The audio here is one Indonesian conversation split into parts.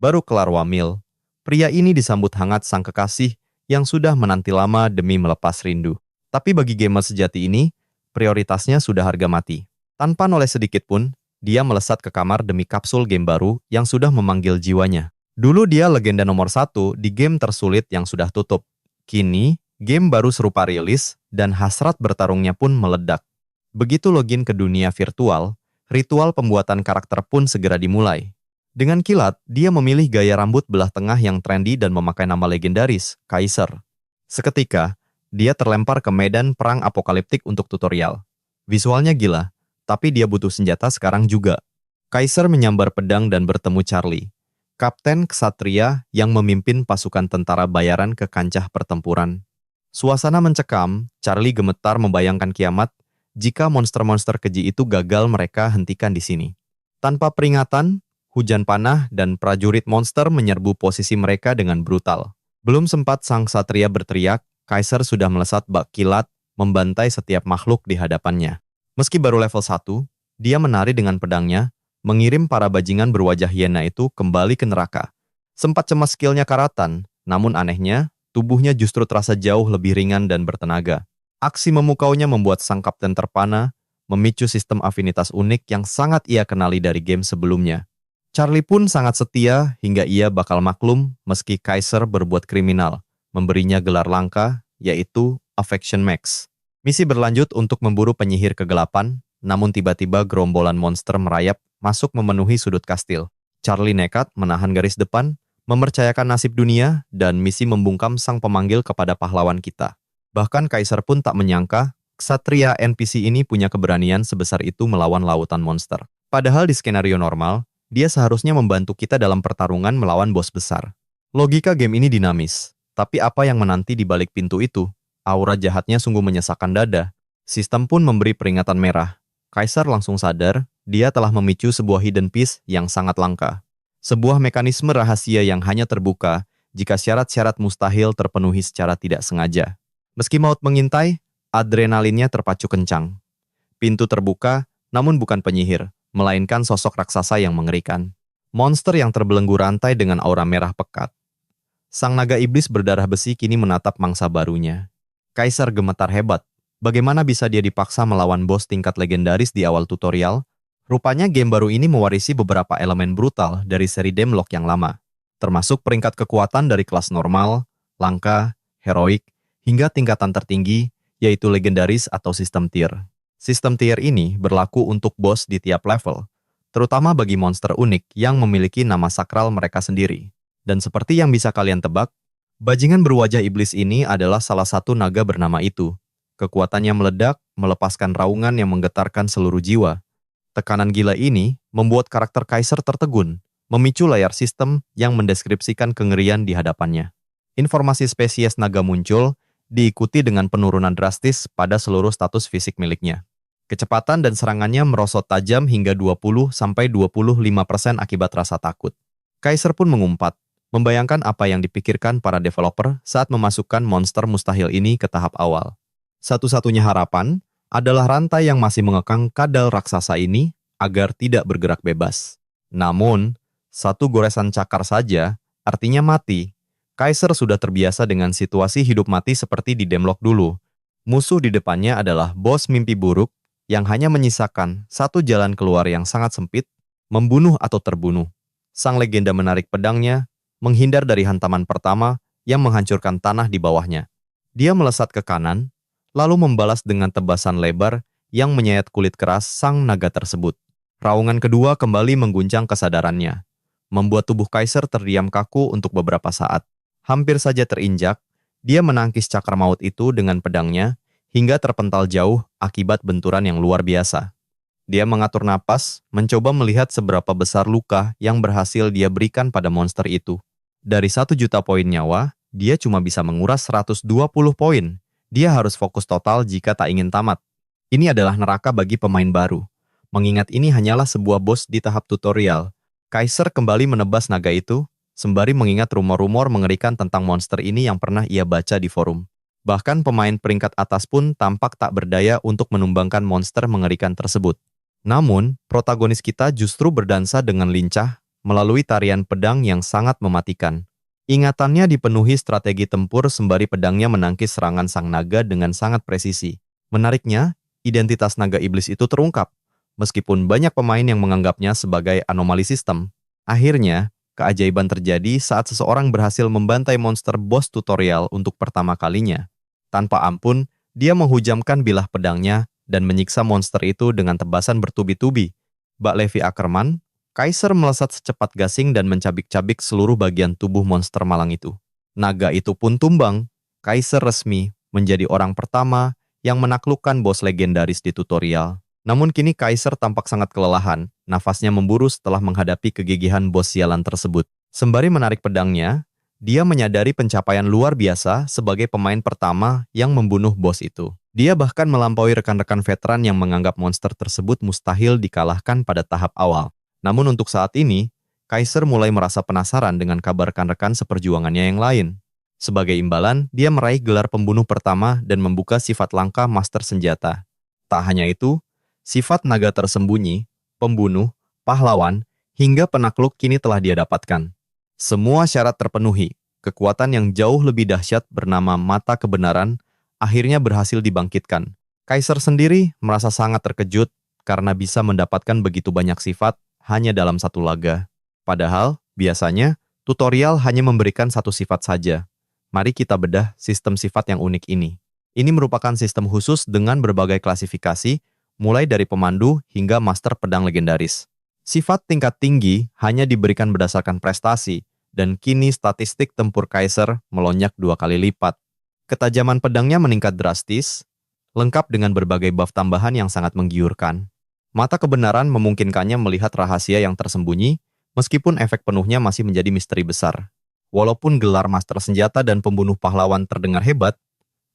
Baru kelar wamil, pria ini disambut hangat sang kekasih yang sudah menanti lama demi melepas rindu. Tapi bagi gamer sejati ini, prioritasnya sudah harga mati. Tanpa noleh sedikit pun, dia melesat ke kamar demi kapsul game baru yang sudah memanggil jiwanya. Dulu dia legenda nomor satu di game tersulit yang sudah tutup. Kini, game baru serupa rilis dan hasrat bertarungnya pun meledak. Begitu login ke dunia virtual, ritual pembuatan karakter pun segera dimulai. Dengan kilat, dia memilih gaya rambut belah tengah yang trendy dan memakai nama legendaris, Kaiser. Seketika, dia terlempar ke medan perang apokaliptik untuk tutorial. Visualnya gila, tapi dia butuh senjata sekarang juga. Kaiser menyambar pedang dan bertemu Charlie, kapten ksatria yang memimpin pasukan tentara bayaran ke kancah pertempuran. Suasana mencekam, Charlie gemetar membayangkan kiamat jika monster-monster keji itu gagal mereka hentikan di sini. Tanpa peringatan, hujan panah dan prajurit monster menyerbu posisi mereka dengan brutal. Belum sempat sang ksatria berteriak, Kaiser sudah melesat bak kilat, membantai setiap makhluk di hadapannya. Meski baru level 1, dia menari dengan pedangnya, mengirim para bajingan berwajah hiena itu kembali ke neraka. Sempat cemas skillnya karatan, namun anehnya, tubuhnya justru terasa jauh lebih ringan dan bertenaga. Aksi memukaunya membuat sang kapten terpana, memicu sistem afinitas unik yang sangat ia kenali dari game sebelumnya. Charlie pun sangat setia hingga ia bakal maklum meski Kaiser berbuat kriminal, memberinya gelar langka, yaitu Affection Max. Misi berlanjut untuk memburu penyihir kegelapan, namun tiba-tiba gerombolan monster merayap masuk memenuhi sudut kastil. Charlie nekat menahan garis depan, mempercayakan nasib dunia, dan misi membungkam sang pemanggil kepada pahlawan kita. Bahkan Kaiser pun tak menyangka, ksatria NPC ini punya keberanian sebesar itu melawan lautan monster. Padahal di skenario normal, dia seharusnya membantu kita dalam pertarungan melawan bos besar. Logika game ini dinamis, tapi apa yang menanti di balik pintu itu? Aura jahatnya sungguh menyesakkan dada. Sistem pun memberi peringatan merah. Kaiser langsung sadar, dia telah memicu sebuah hidden piece yang sangat langka. Sebuah mekanisme rahasia yang hanya terbuka jika syarat-syarat mustahil terpenuhi secara tidak sengaja. Meski maut mengintai, adrenalinnya terpacu kencang. Pintu terbuka, namun bukan penyihir, melainkan sosok raksasa yang mengerikan. Monster yang terbelenggu rantai dengan aura merah pekat. Sang naga iblis berdarah besi kini menatap mangsa barunya. Kaiser gemetar hebat. Bagaimana bisa dia dipaksa melawan bos tingkat legendaris di awal tutorial? Rupanya game baru ini mewarisi beberapa elemen brutal dari seri Demonlock yang lama, termasuk peringkat kekuatan dari kelas normal, langka, heroik, hingga tingkatan tertinggi, yaitu legendaris atau sistem tier. Sistem tier ini berlaku untuk bos di tiap level, terutama bagi monster unik yang memiliki nama sakral mereka sendiri. Dan seperti yang bisa kalian tebak, bajingan berwajah iblis ini adalah salah satu naga bernama itu. Kekuatannya meledak, melepaskan raungan yang menggetarkan seluruh jiwa. Tekanan gila ini membuat karakter Kaiser tertegun, memicu layar sistem yang mendeskripsikan kengerian di hadapannya. Informasi spesies naga muncul, diikuti dengan penurunan drastis pada seluruh status fisik miliknya. Kecepatan dan serangannya merosot tajam hingga 20-25% akibat rasa takut. Kaiser pun mengumpat, membayangkan apa yang dipikirkan para developer saat memasukkan monster mustahil ini ke tahap awal. Satu-satunya harapan adalah rantai yang masih mengekang kadal raksasa ini agar tidak bergerak bebas. Namun, satu goresan cakar saja artinya mati. Kaiser sudah terbiasa dengan situasi hidup mati seperti di Demonlock dulu. Musuh di depannya adalah bos mimpi buruk yang hanya menyisakan satu jalan keluar yang sangat sempit, membunuh atau terbunuh. Sang legenda menarik pedangnya, menghindar dari hantaman pertama yang menghancurkan tanah di bawahnya. Dia melesat ke kanan, lalu membalas dengan tebasan lebar yang menyayat kulit keras sang naga tersebut. Raungan kedua kembali mengguncang kesadarannya, membuat tubuh Kaiser terdiam kaku untuk beberapa saat. Hampir saja terinjak, dia menangkis cakar maut itu dengan pedangnya hingga terpental jauh akibat benturan yang luar biasa. Dia mengatur napas, mencoba melihat seberapa besar luka yang berhasil dia berikan pada monster itu. Dari 1 juta poin nyawa, dia cuma bisa menguras 120 poin. Dia harus fokus total jika tak ingin tamat. Ini adalah neraka bagi pemain baru. Mengingat ini hanyalah sebuah bos di tahap tutorial, Kaiser kembali menebas naga itu, sembari mengingat rumor-rumor mengerikan tentang monster ini yang pernah ia baca di forum. Bahkan pemain peringkat atas pun tampak tak berdaya untuk menumbangkan monster mengerikan tersebut. Namun, protagonis kita justru berdansa dengan lincah, melalui tarian pedang yang sangat mematikan. Ingatannya dipenuhi strategi tempur sembari pedangnya menangkis serangan sang naga dengan sangat presisi. Menariknya, identitas naga iblis itu terungkap, meskipun banyak pemain yang menganggapnya sebagai anomali sistem. Akhirnya, keajaiban terjadi saat seseorang berhasil membantai monster boss tutorial untuk pertama kalinya. Tanpa ampun, dia menghujamkan bilah pedangnya dan menyiksa monster itu dengan tebasan bertubi-tubi. Bak Levi Ackerman, Kaiser melesat secepat gasing dan mencabik-cabik seluruh bagian tubuh monster malang itu. Naga itu pun tumbang. Kaiser resmi menjadi orang pertama yang menaklukkan bos legendaris di tutorial. Namun kini Kaiser tampak sangat kelelahan, nafasnya memburu setelah menghadapi kegigihan bos sialan tersebut. Sembari menarik pedangnya, dia menyadari pencapaian luar biasa sebagai pemain pertama yang membunuh bos itu. Dia bahkan melampaui rekan-rekan veteran yang menganggap monster tersebut mustahil dikalahkan pada tahap awal. Namun untuk saat ini, Kaiser mulai merasa penasaran dengan kabar rekan-rekan seperjuangannya yang lain. Sebagai imbalan, dia meraih gelar pembunuh pertama dan membuka sifat langka master senjata. Tak hanya itu, sifat naga tersembunyi, pembunuh, pahlawan, hingga penakluk kini telah dia dapatkan. Semua syarat terpenuhi. Kekuatan yang jauh lebih dahsyat bernama mata kebenaran akhirnya berhasil dibangkitkan. Kaiser sendiri merasa sangat terkejut karena bisa mendapatkan begitu banyak sifat hanya dalam satu laga. Padahal, biasanya, tutorial hanya memberikan satu sifat saja. Mari kita bedah sistem sifat yang unik ini. Ini merupakan sistem khusus dengan berbagai klasifikasi, mulai dari pemandu hingga master pedang legendaris. Sifat tingkat tinggi hanya diberikan berdasarkan prestasi, dan kini statistik tempur Kaiser melonjak 2 kali lipat. Ketajaman pedangnya meningkat drastis, lengkap dengan berbagai buff tambahan yang sangat menggiurkan. Mata kebenaran memungkinkannya melihat rahasia yang tersembunyi, meskipun efek penuhnya masih menjadi misteri besar. Walaupun gelar master senjata dan pembunuh pahlawan terdengar hebat,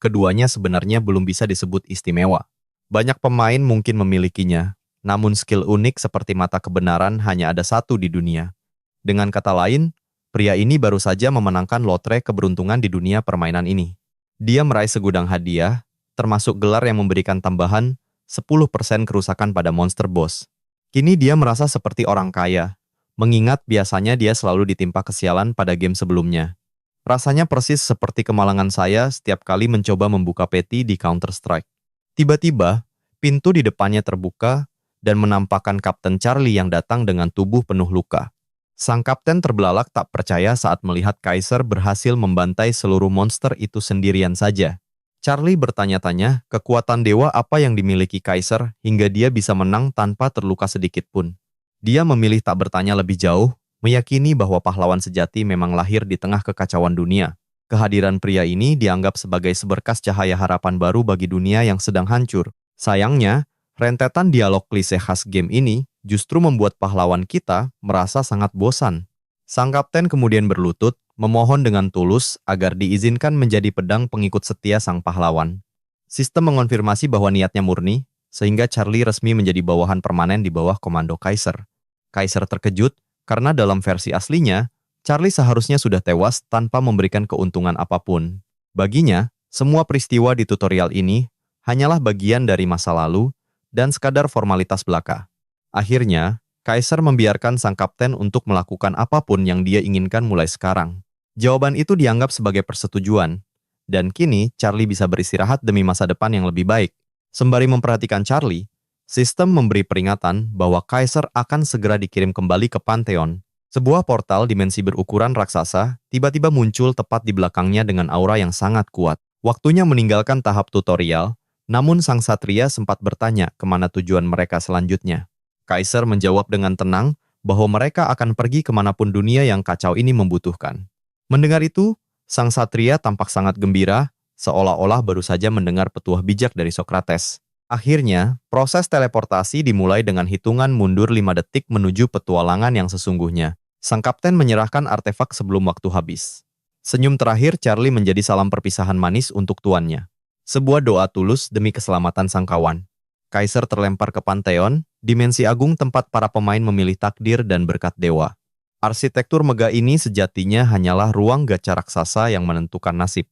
keduanya sebenarnya belum bisa disebut istimewa. Banyak pemain mungkin memilikinya, namun skill unik seperti mata kebenaran hanya ada satu di dunia. Dengan kata lain, pria ini baru saja memenangkan lotre keberuntungan di dunia permainan ini. Dia meraih segudang hadiah, termasuk gelar yang memberikan tambahan 10% kerusakan pada monster boss. Kini dia merasa seperti orang kaya, mengingat biasanya dia selalu ditimpa kesialan pada game sebelumnya. Rasanya persis seperti kemalangan saya setiap kali mencoba membuka peti di Counter-Strike. Tiba-tiba, pintu di depannya terbuka dan menampakkan Kapten Charlie yang datang dengan tubuh penuh luka. Sang kapten terbelalak tak percaya saat melihat Kaiser berhasil membantai seluruh monster itu sendirian saja. Charlie bertanya-tanya kekuatan dewa apa yang dimiliki Kaiser hingga dia bisa menang tanpa terluka sedikit pun. Dia memilih tak bertanya lebih jauh, meyakini bahwa pahlawan sejati memang lahir di tengah kekacauan dunia. Kehadiran pria ini dianggap sebagai seberkas cahaya harapan baru bagi dunia yang sedang hancur. Sayangnya, rentetan dialog klise khas game ini justru membuat pahlawan kita merasa sangat bosan. Sang kapten kemudian berlutut, memohon dengan tulus agar diizinkan menjadi pedang pengikut setia sang pahlawan. Sistem mengonfirmasi bahwa niatnya murni, sehingga Charlie resmi menjadi bawahan permanen di bawah komando Kaiser. Kaiser terkejut karena dalam versi aslinya, Charlie seharusnya sudah tewas tanpa memberikan keuntungan apapun. Baginya, semua peristiwa di tutorial ini hanyalah bagian dari masa lalu dan sekadar formalitas belaka. Akhirnya, Kaiser membiarkan sang kapten untuk melakukan apapun yang dia inginkan mulai sekarang. Jawaban itu dianggap sebagai persetujuan, dan kini Charlie bisa beristirahat demi masa depan yang lebih baik. Sembari memperhatikan Charlie, sistem memberi peringatan bahwa Kaiser akan segera dikirim kembali ke Pantheon. Sebuah portal dimensi berukuran raksasa tiba-tiba muncul tepat di belakangnya dengan aura yang sangat kuat. Waktunya meninggalkan tahap tutorial, namun sang satria sempat bertanya kemana tujuan mereka selanjutnya. Kaiser menjawab dengan tenang bahwa mereka akan pergi kemanapun dunia yang kacau ini membutuhkan. Mendengar itu, sang satria tampak sangat gembira, seolah-olah baru saja mendengar petuah bijak dari Socrates. Akhirnya, proses teleportasi dimulai dengan hitungan mundur 5 detik menuju petualangan yang sesungguhnya. Sang kapten menyerahkan artefak sebelum waktu habis. Senyum terakhir Charlie menjadi salam perpisahan manis untuk tuannya. Sebuah doa tulus demi keselamatan sang kawan. Kaiser terlempar ke Pantheon, dimensi agung tempat para pemain memilih takdir dan berkat dewa. Arsitektur megah ini sejatinya hanyalah ruang gacha raksasa yang menentukan nasib.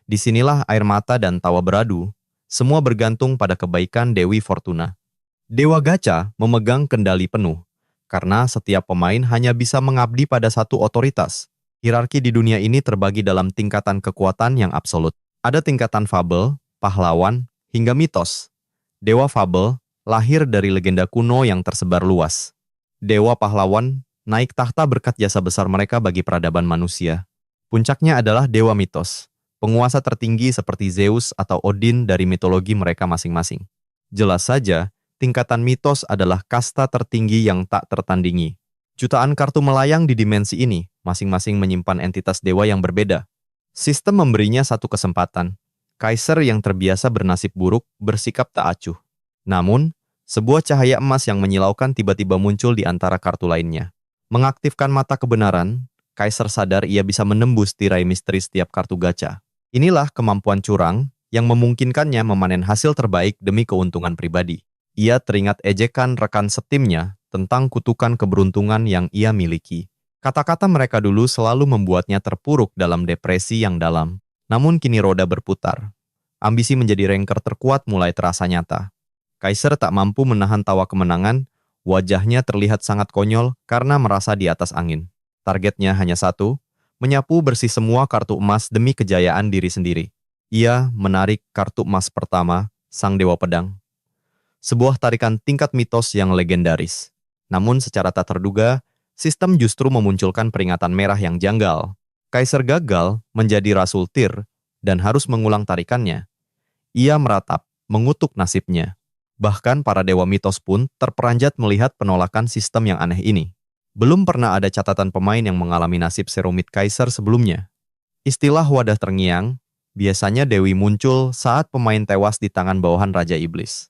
Disinilah air mata dan tawa beradu, semua bergantung pada kebaikan Dewi Fortuna. Dewa Gacha memegang kendali penuh. karena setiap pemain hanya bisa mengabdi pada satu otoritas. Hierarki di dunia ini terbagi dalam tingkatan kekuatan yang absolut. Ada tingkatan fabel, pahlawan, hingga mitos. Dewa fabel lahir dari legenda kuno yang tersebar luas. Dewa pahlawan naik tahta berkat jasa besar mereka bagi peradaban manusia. Puncaknya adalah dewa mitos, penguasa tertinggi seperti Zeus atau Odin dari mitologi mereka masing-masing. Jelas saja, tingkatan mitos adalah kasta tertinggi yang tak tertandingi. Jutaan kartu melayang di dimensi ini, masing-masing menyimpan entitas dewa yang berbeda. Sistem memberinya satu kesempatan. Kaiser yang terbiasa bernasib buruk bersikap tak acuh. Namun, sebuah cahaya emas yang menyilaukan tiba-tiba muncul di antara kartu lainnya. Mengaktifkan mata kebenaran, Kaiser sadar ia bisa menembus tirai misteri setiap kartu gacha. Inilah kemampuan curang yang memungkinkannya memanen hasil terbaik demi keuntungan pribadi. Ia teringat ejekan rekan setimnya tentang kutukan keberuntungan yang ia miliki. Kata-kata mereka dulu selalu membuatnya terpuruk dalam depresi yang dalam. Namun kini roda berputar. Ambisi menjadi rengker terkuat mulai terasa nyata. Kaiser tak mampu menahan tawa kemenangan, wajahnya terlihat sangat konyol karena merasa di atas angin. Targetnya hanya satu, menyapu bersih semua kartu emas demi kejayaan diri sendiri. Ia menarik kartu emas pertama, Sang Dewa Pedang. Sebuah tarikan tingkat mitos yang legendaris. Namun secara tak terduga, sistem justru memunculkan peringatan merah yang janggal. Kaiser gagal menjadi Rasul Tyr dan harus mengulang tarikannya. Ia meratap, mengutuk nasibnya. Bahkan para dewa mitos pun terperanjat melihat penolakan sistem yang aneh ini. Belum pernah ada catatan pemain yang mengalami nasib serumit Kaiser sebelumnya. Istilah wadah terngiang biasanya Dewi muncul saat pemain tewas di tangan bawahan Raja Iblis.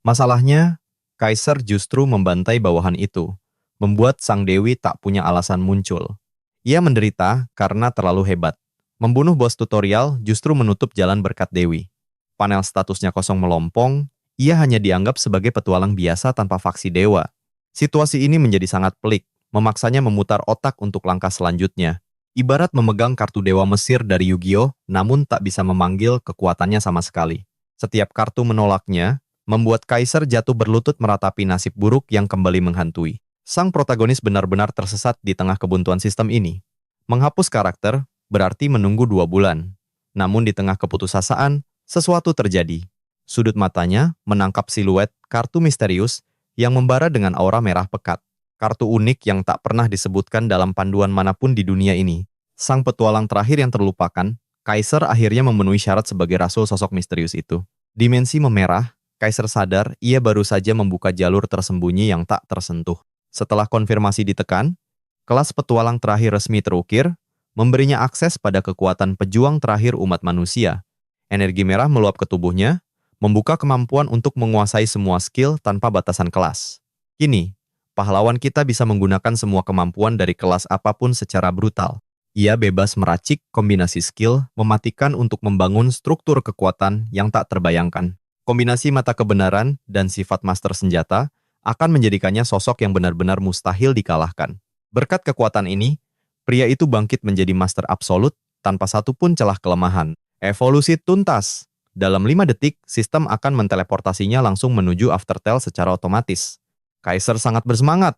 Masalahnya, Kaiser justru membantai bawahan itu, membuat sang Dewi tak punya alasan muncul. Ia menderita karena terlalu hebat. Membunuh bos tutorial justru menutup jalan berkat Dewi. Panel statusnya kosong melompong, ia hanya dianggap sebagai petualang biasa tanpa faksi dewa. Situasi ini menjadi sangat pelik, memaksanya memutar otak untuk langkah selanjutnya. Ibarat memegang kartu Dewa Mesir dari Yu-Gi-Oh, namun tak bisa memanggil kekuatannya sama sekali. Setiap kartu menolaknya, membuat Kaiser jatuh berlutut meratapi nasib buruk yang kembali menghantui. Sang protagonis benar-benar tersesat di tengah kebuntuan sistem ini. Menghapus karakter berarti menunggu 2 bulan. Namun di tengah keputusasaan, sesuatu terjadi. Sudut matanya menangkap siluet kartu misterius yang membara dengan aura merah pekat. Kartu unik yang tak pernah disebutkan dalam panduan manapun di dunia ini. Sang petualang terakhir yang terlupakan, Kaiser akhirnya memenuhi syarat sebagai rasul sosok misterius itu. Dimensi memerah, Kaiser sadar ia baru saja membuka jalur tersembunyi yang tak tersentuh. Setelah konfirmasi ditekan, kelas petualang terakhir resmi terukir, memberinya akses pada kekuatan pejuang terakhir umat manusia. Energi merah meluap ke tubuhnya, membuka kemampuan untuk menguasai semua skill tanpa batasan kelas. Kini, pahlawan kita bisa menggunakan semua kemampuan dari kelas apapun secara brutal. Ia bebas meracik kombinasi skill, mematikan untuk membangun struktur kekuatan yang tak terbayangkan. Kombinasi mata kebenaran dan sifat master senjata akan menjadikannya sosok yang benar-benar mustahil dikalahkan. Berkat kekuatan ini, pria itu bangkit menjadi master absolut tanpa satupun celah kelemahan. Evolusi tuntas. Dalam 5 detik, sistem akan menteleportasinya langsung menuju Aftertale secara otomatis. Kaiser sangat bersemangat.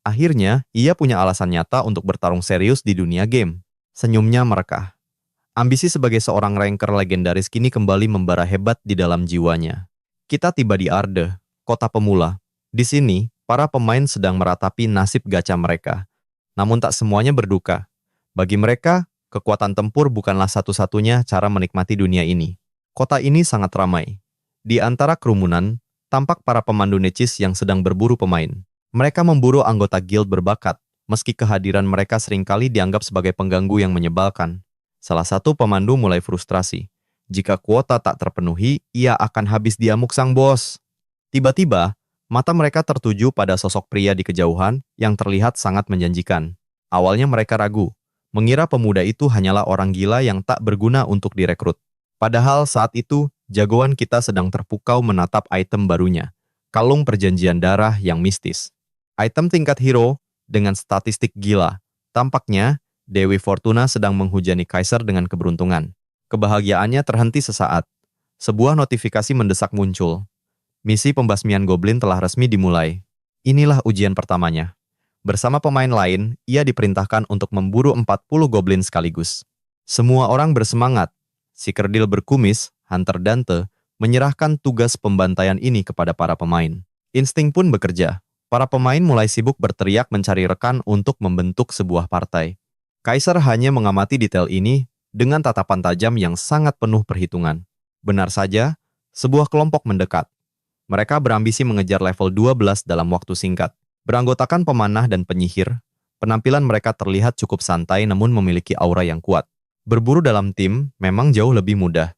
Akhirnya, ia punya alasan nyata untuk bertarung serius di dunia game. Senyumnya merekah. Ambisi sebagai seorang ranker legendaris kini kembali membara hebat di dalam jiwanya. Kita tiba di Arde, kota pemula. Di sini, para pemain sedang meratapi nasib gacha mereka. Namun tak semuanya berduka. Bagi mereka, kekuatan tempur bukanlah satu-satunya cara menikmati dunia ini. Kota ini sangat ramai. Di antara kerumunan, tampak para pemandu necis yang sedang berburu pemain. Mereka memburu anggota guild berbakat, meski kehadiran mereka seringkali dianggap sebagai pengganggu yang menyebalkan. Salah satu pemandu mulai frustrasi. Jika kuota tak terpenuhi, ia akan habis diamuk sang bos. Tiba-tiba, mata mereka tertuju pada sosok pria di kejauhan yang terlihat sangat menjanjikan. Awalnya mereka ragu, mengira pemuda itu hanyalah orang gila yang tak berguna untuk direkrut. Padahal saat itu, jagoan kita sedang terpukau menatap item barunya, kalung perjanjian darah yang mistis. Item tingkat hero dengan statistik gila. Tampaknya, Dewi Fortuna sedang menghujani Kaiser dengan keberuntungan. Kebahagiaannya terhenti sesaat. Sebuah notifikasi mendesak muncul. Misi pembasmian goblin telah resmi dimulai. Inilah ujian pertamanya. Bersama pemain lain, ia diperintahkan untuk memburu 40 goblin sekaligus. Semua orang bersemangat. Si kerdil berkumis, Hunter Dante, menyerahkan tugas pembantaian ini kepada para pemain. Insting pun bekerja. Para pemain mulai sibuk berteriak mencari rekan untuk membentuk sebuah partai. Kaiser hanya mengamati detail ini dengan tatapan tajam yang sangat penuh perhitungan. Benar saja, sebuah kelompok mendekat. Mereka berambisi mengejar level 12 dalam waktu singkat. Beranggotakan pemanah dan penyihir, penampilan mereka terlihat cukup santai namun memiliki aura yang kuat. Berburu dalam tim memang jauh lebih mudah.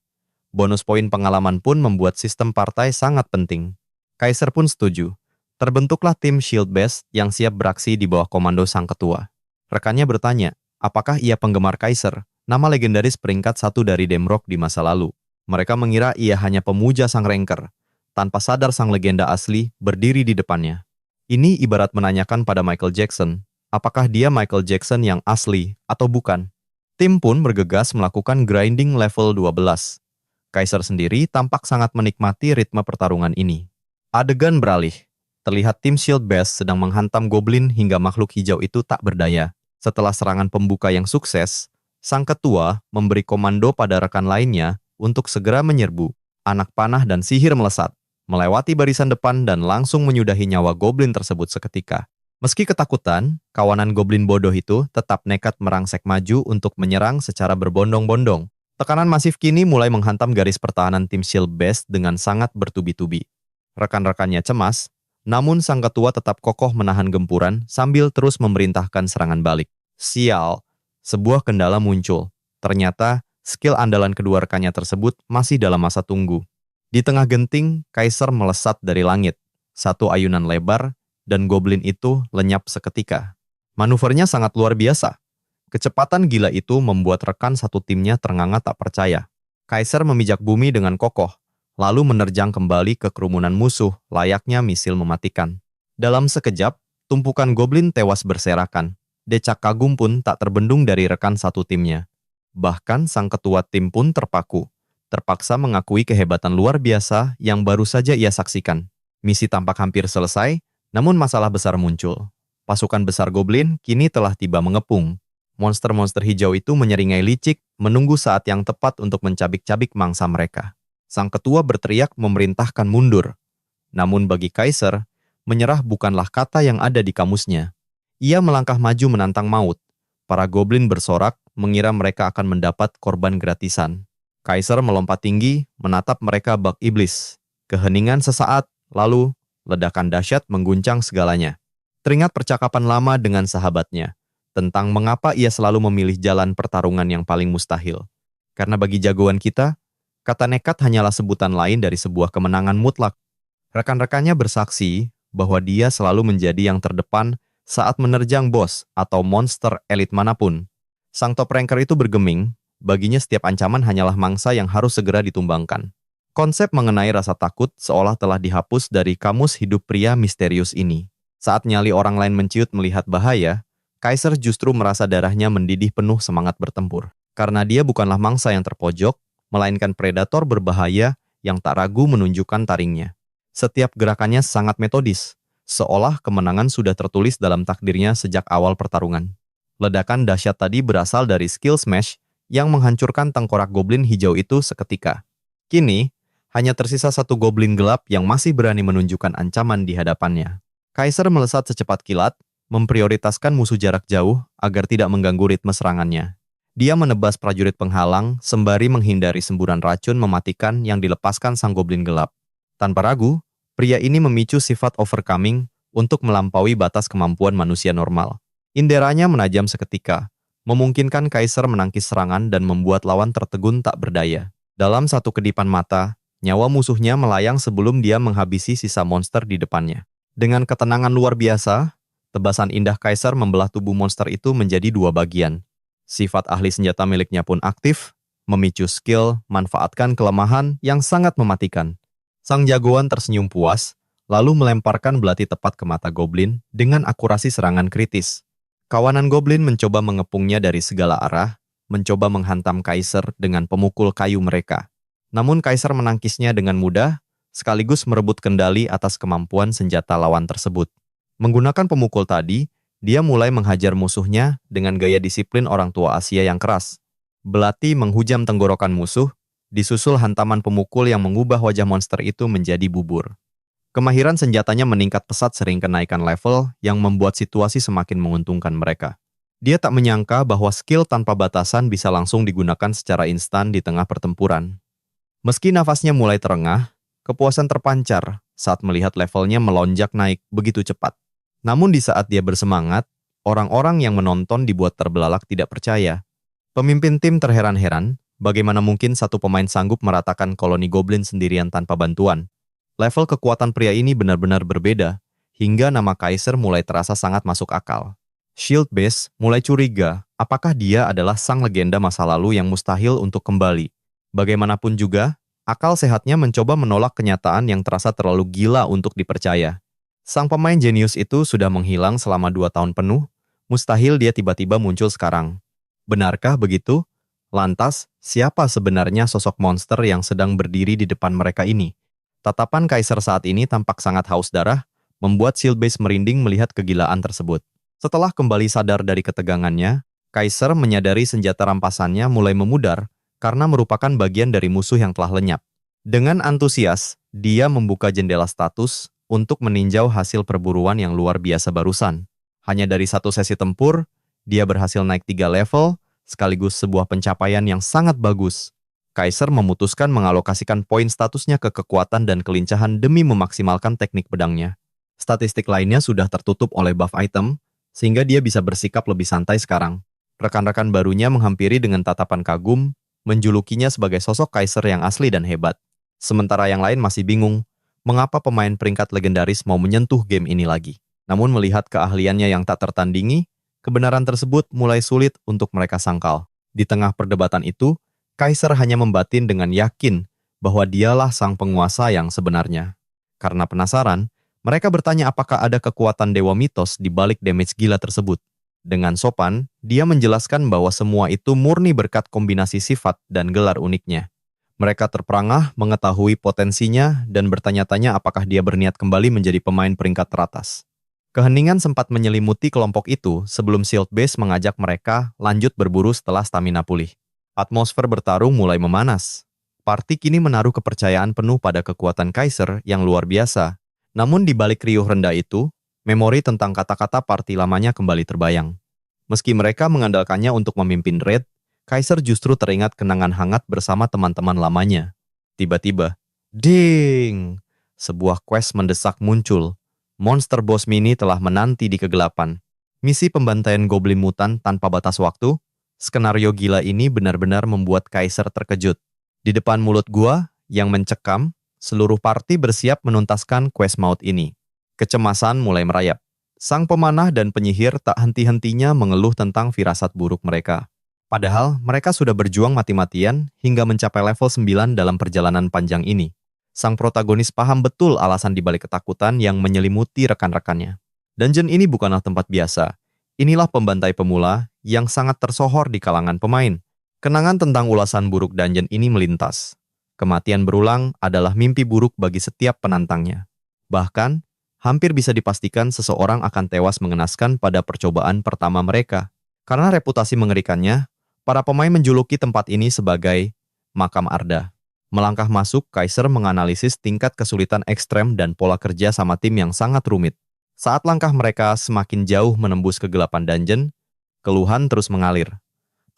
Bonus poin pengalaman pun membuat sistem partai sangat penting. Kaiser pun setuju. Terbentuklah tim Shield Base yang siap beraksi di bawah komando sang ketua. Rekannya bertanya, apakah ia penggemar Kaiser, nama legendaris peringkat 1 dari Demrock di masa lalu. Mereka mengira ia hanya pemuja sang Ranker, tanpa sadar sang legenda asli berdiri di depannya. Ini ibarat menanyakan pada Michael Jackson, apakah dia Michael Jackson yang asli atau bukan. Tim pun bergegas melakukan grinding level 12. Kaiser sendiri tampak sangat menikmati ritme pertarungan ini. Adegan beralih. Terlihat tim Shield Base sedang menghantam goblin hingga makhluk hijau itu tak berdaya. Setelah serangan pembuka yang sukses, sang ketua memberi komando pada rekan lainnya untuk segera menyerbu. Anak panah dan sihir melesat, melewati barisan depan dan langsung menyudahi nyawa goblin tersebut seketika. Meski ketakutan, kawanan goblin bodoh itu tetap nekat merangsek maju untuk menyerang secara berbondong-bondong. Tekanan masif kini mulai menghantam garis pertahanan tim Shield Base dengan sangat bertubi-tubi. Rekan-rekannya cemas, namun sang ketua tetap kokoh menahan gempuran sambil terus memerintahkan serangan balik. Sial, sebuah kendala muncul. Ternyata, skill andalan kedua rekannya tersebut masih dalam masa tunggu. Di tengah genting, Kaiser melesat dari langit. Satu ayunan lebar, dan goblin itu lenyap seketika. Manuvernya sangat luar biasa. Kecepatan gila itu membuat rekan satu timnya ternganga tak percaya. Kaiser memijak bumi dengan kokoh, lalu menerjang kembali ke kerumunan musuh layaknya misil mematikan. Dalam sekejap, tumpukan goblin tewas berserakan. Decak kagum pun tak terbendung dari rekan satu timnya. Bahkan sang ketua tim pun terpaksa mengakui kehebatan luar biasa yang baru saja ia saksikan. Misi tampak hampir selesai, namun masalah besar muncul. Pasukan besar goblin kini telah tiba mengepung. Monster-monster hijau itu menyeringai licik, menunggu saat yang tepat untuk mencabik-cabik mangsa mereka. Sang ketua berteriak memerintahkan mundur. Namun bagi Kaiser, menyerah bukanlah kata yang ada di kamusnya. Ia melangkah maju menantang maut. Para goblin bersorak, mengira mereka akan mendapat korban gratisan. Kaiser melompat tinggi, menatap mereka bak iblis. Keheningan sesaat, lalu ledakan dahsyat mengguncang segalanya. Teringat percakapan lama dengan sahabatnya, tentang mengapa ia selalu memilih jalan pertarungan yang paling mustahil. Karena bagi jagoan kita, kata nekat hanyalah sebutan lain dari sebuah kemenangan mutlak. Rekan-rekannya bersaksi bahwa dia selalu menjadi yang terdepan saat menerjang bos atau monster elit manapun. Sang top ranker itu bergeming, baginya setiap ancaman hanyalah mangsa yang harus segera ditumbangkan. Konsep mengenai rasa takut seolah telah dihapus dari kamus hidup pria misterius ini. Saat nyali orang lain menciut melihat bahaya, Kaiser justru merasa darahnya mendidih penuh semangat bertempur. Karena dia bukanlah mangsa yang terpojok, melainkan predator berbahaya yang tak ragu menunjukkan taringnya. Setiap gerakannya sangat metodis, seolah kemenangan sudah tertulis dalam takdirnya sejak awal pertarungan. Ledakan dahsyat tadi berasal dari skill smash yang menghancurkan tengkorak goblin hijau itu seketika. Kini, hanya tersisa satu goblin gelap yang masih berani menunjukkan ancaman di hadapannya. Kaiser melesat secepat kilat, memprioritaskan musuh jarak jauh agar tidak mengganggu ritme serangannya. Dia menebas prajurit penghalang sembari menghindari semburan racun mematikan yang dilepaskan sang goblin gelap. Tanpa ragu, pria ini memicu sifat overcoming untuk melampaui batas kemampuan manusia normal. Inderanya menajam seketika, memungkinkan Kaiser menangkis serangan dan membuat lawan tertegun tak berdaya. Dalam satu kedipan mata, nyawa musuhnya melayang sebelum dia menghabisi sisa monster di depannya. Dengan ketenangan luar biasa, tebasan indah Kaiser membelah tubuh monster itu menjadi dua bagian. Sifat ahli senjata miliknya pun aktif, memicu skill, manfaatkan kelemahan yang sangat mematikan. Sang jagoan tersenyum puas, lalu melemparkan belati tepat ke mata goblin dengan akurasi serangan kritis. Kawanan goblin mencoba mengepungnya dari segala arah, mencoba menghantam Kaiser dengan pemukul kayu mereka. Namun Kaiser menangkisnya dengan mudah, sekaligus merebut kendali atas kemampuan senjata lawan tersebut. Menggunakan pemukul tadi, Dia mulai menghajar musuhnya dengan gaya disiplin orang tua Asia yang keras. Belati menghujam tenggorokan musuh, disusul hantaman pemukul yang mengubah wajah monster itu menjadi bubur. Kemahiran senjatanya meningkat pesat sering kenaikan level yang membuat situasi semakin menguntungkan mereka. Dia tak menyangka bahwa skill tanpa batasan bisa langsung digunakan secara instan di tengah pertempuran. Meski nafasnya mulai terengah, kepuasan terpancar saat melihat levelnya melonjak naik begitu cepat. Namun di saat dia bersemangat, orang-orang yang menonton dibuat terbelalak tidak percaya. Pemimpin tim terheran-heran, bagaimana mungkin satu pemain sanggup meratakan koloni goblin sendirian tanpa bantuan. Level kekuatan pria ini benar-benar berbeda, hingga nama Kaiser mulai terasa sangat masuk akal. Shield Base mulai curiga apakah dia adalah sang legenda masa lalu yang mustahil untuk kembali. Bagaimanapun juga, akal sehatnya mencoba menolak kenyataan yang terasa terlalu gila untuk dipercaya. Sang pemain jenius itu sudah menghilang selama 2 tahun penuh, mustahil dia tiba-tiba muncul sekarang. Benarkah begitu? Lantas, siapa sebenarnya sosok monster yang sedang berdiri di depan mereka ini? Tatapan Kaiser saat ini tampak sangat haus darah, membuat Shield Base merinding melihat kegilaan tersebut. Setelah kembali sadar dari ketegangannya, Kaiser menyadari senjata rampasannya mulai memudar karena merupakan bagian dari musuh yang telah lenyap. Dengan antusias, dia membuka jendela status untuk meninjau hasil perburuan yang luar biasa barusan. Hanya dari satu sesi tempur, dia berhasil naik 3 level, sekaligus sebuah pencapaian yang sangat bagus. Kaiser memutuskan mengalokasikan poin statusnya ke kekuatan dan kelincahan demi memaksimalkan teknik pedangnya. Statistik lainnya sudah tertutup oleh buff item, sehingga dia bisa bersikap lebih santai sekarang. Rekan-rekan barunya menghampiri dengan tatapan kagum, menjulukinya sebagai sosok Kaiser yang asli dan hebat. Sementara yang lain masih bingung, mengapa pemain peringkat legendaris mau menyentuh game ini lagi. Namun melihat keahliannya yang tak tertandingi, kebenaran tersebut mulai sulit untuk mereka sangkal. Di tengah perdebatan itu, Kaiser hanya membatin dengan yakin bahwa dialah sang penguasa yang sebenarnya. Karena penasaran, mereka bertanya apakah ada kekuatan dewa mitos di balik damage gila tersebut. Dengan sopan, dia menjelaskan bahwa semua itu murni berkat kombinasi sifat dan gelar uniknya. Mereka terperangah mengetahui potensinya dan bertanya-tanya apakah dia berniat kembali menjadi pemain peringkat teratas. Keheningan sempat menyelimuti kelompok itu sebelum Shield Base mengajak mereka lanjut berburu setelah stamina pulih. Atmosfer bertarung mulai memanas. Parti kini menaruh kepercayaan penuh pada kekuatan Kaiser yang luar biasa. Namun di balik riuh rendah itu, memori tentang kata-kata parti lamanya kembali terbayang. Meski mereka mengandalkannya untuk memimpin raid, Kaiser justru teringat kenangan hangat bersama teman-teman lamanya. Tiba-tiba, ding! Sebuah quest mendesak muncul. Monster Boss Mini telah menanti di kegelapan. Misi pembantaian goblin mutan tanpa batas waktu. Skenario gila ini benar-benar membuat Kaiser terkejut. Di depan mulut gua yang mencekam, seluruh parti bersiap menuntaskan quest maut ini. Kecemasan mulai merayap. Sang pemanah dan penyihir tak henti-hentinya mengeluh tentang firasat buruk mereka. Padahal mereka sudah berjuang mati-matian hingga mencapai level 9 dalam perjalanan panjang ini. Sang protagonis paham betul alasan dibalik ketakutan yang menyelimuti rekan-rekannya. Dungeon ini bukanlah tempat biasa. Inilah pembantai pemula yang sangat tersohor di kalangan pemain. Kenangan tentang ulasan buruk dungeon ini melintas. Kematian berulang adalah mimpi buruk bagi setiap penantangnya. Bahkan, hampir bisa dipastikan seseorang akan tewas mengenaskan pada percobaan pertama mereka. Karena reputasi mengerikannya, para pemain menjuluki tempat ini sebagai Makam Arda. Melangkah masuk, Kaiser menganalisis tingkat kesulitan ekstrem dan pola kerja sama tim yang sangat rumit. Saat langkah mereka semakin jauh menembus kegelapan dungeon, keluhan terus mengalir.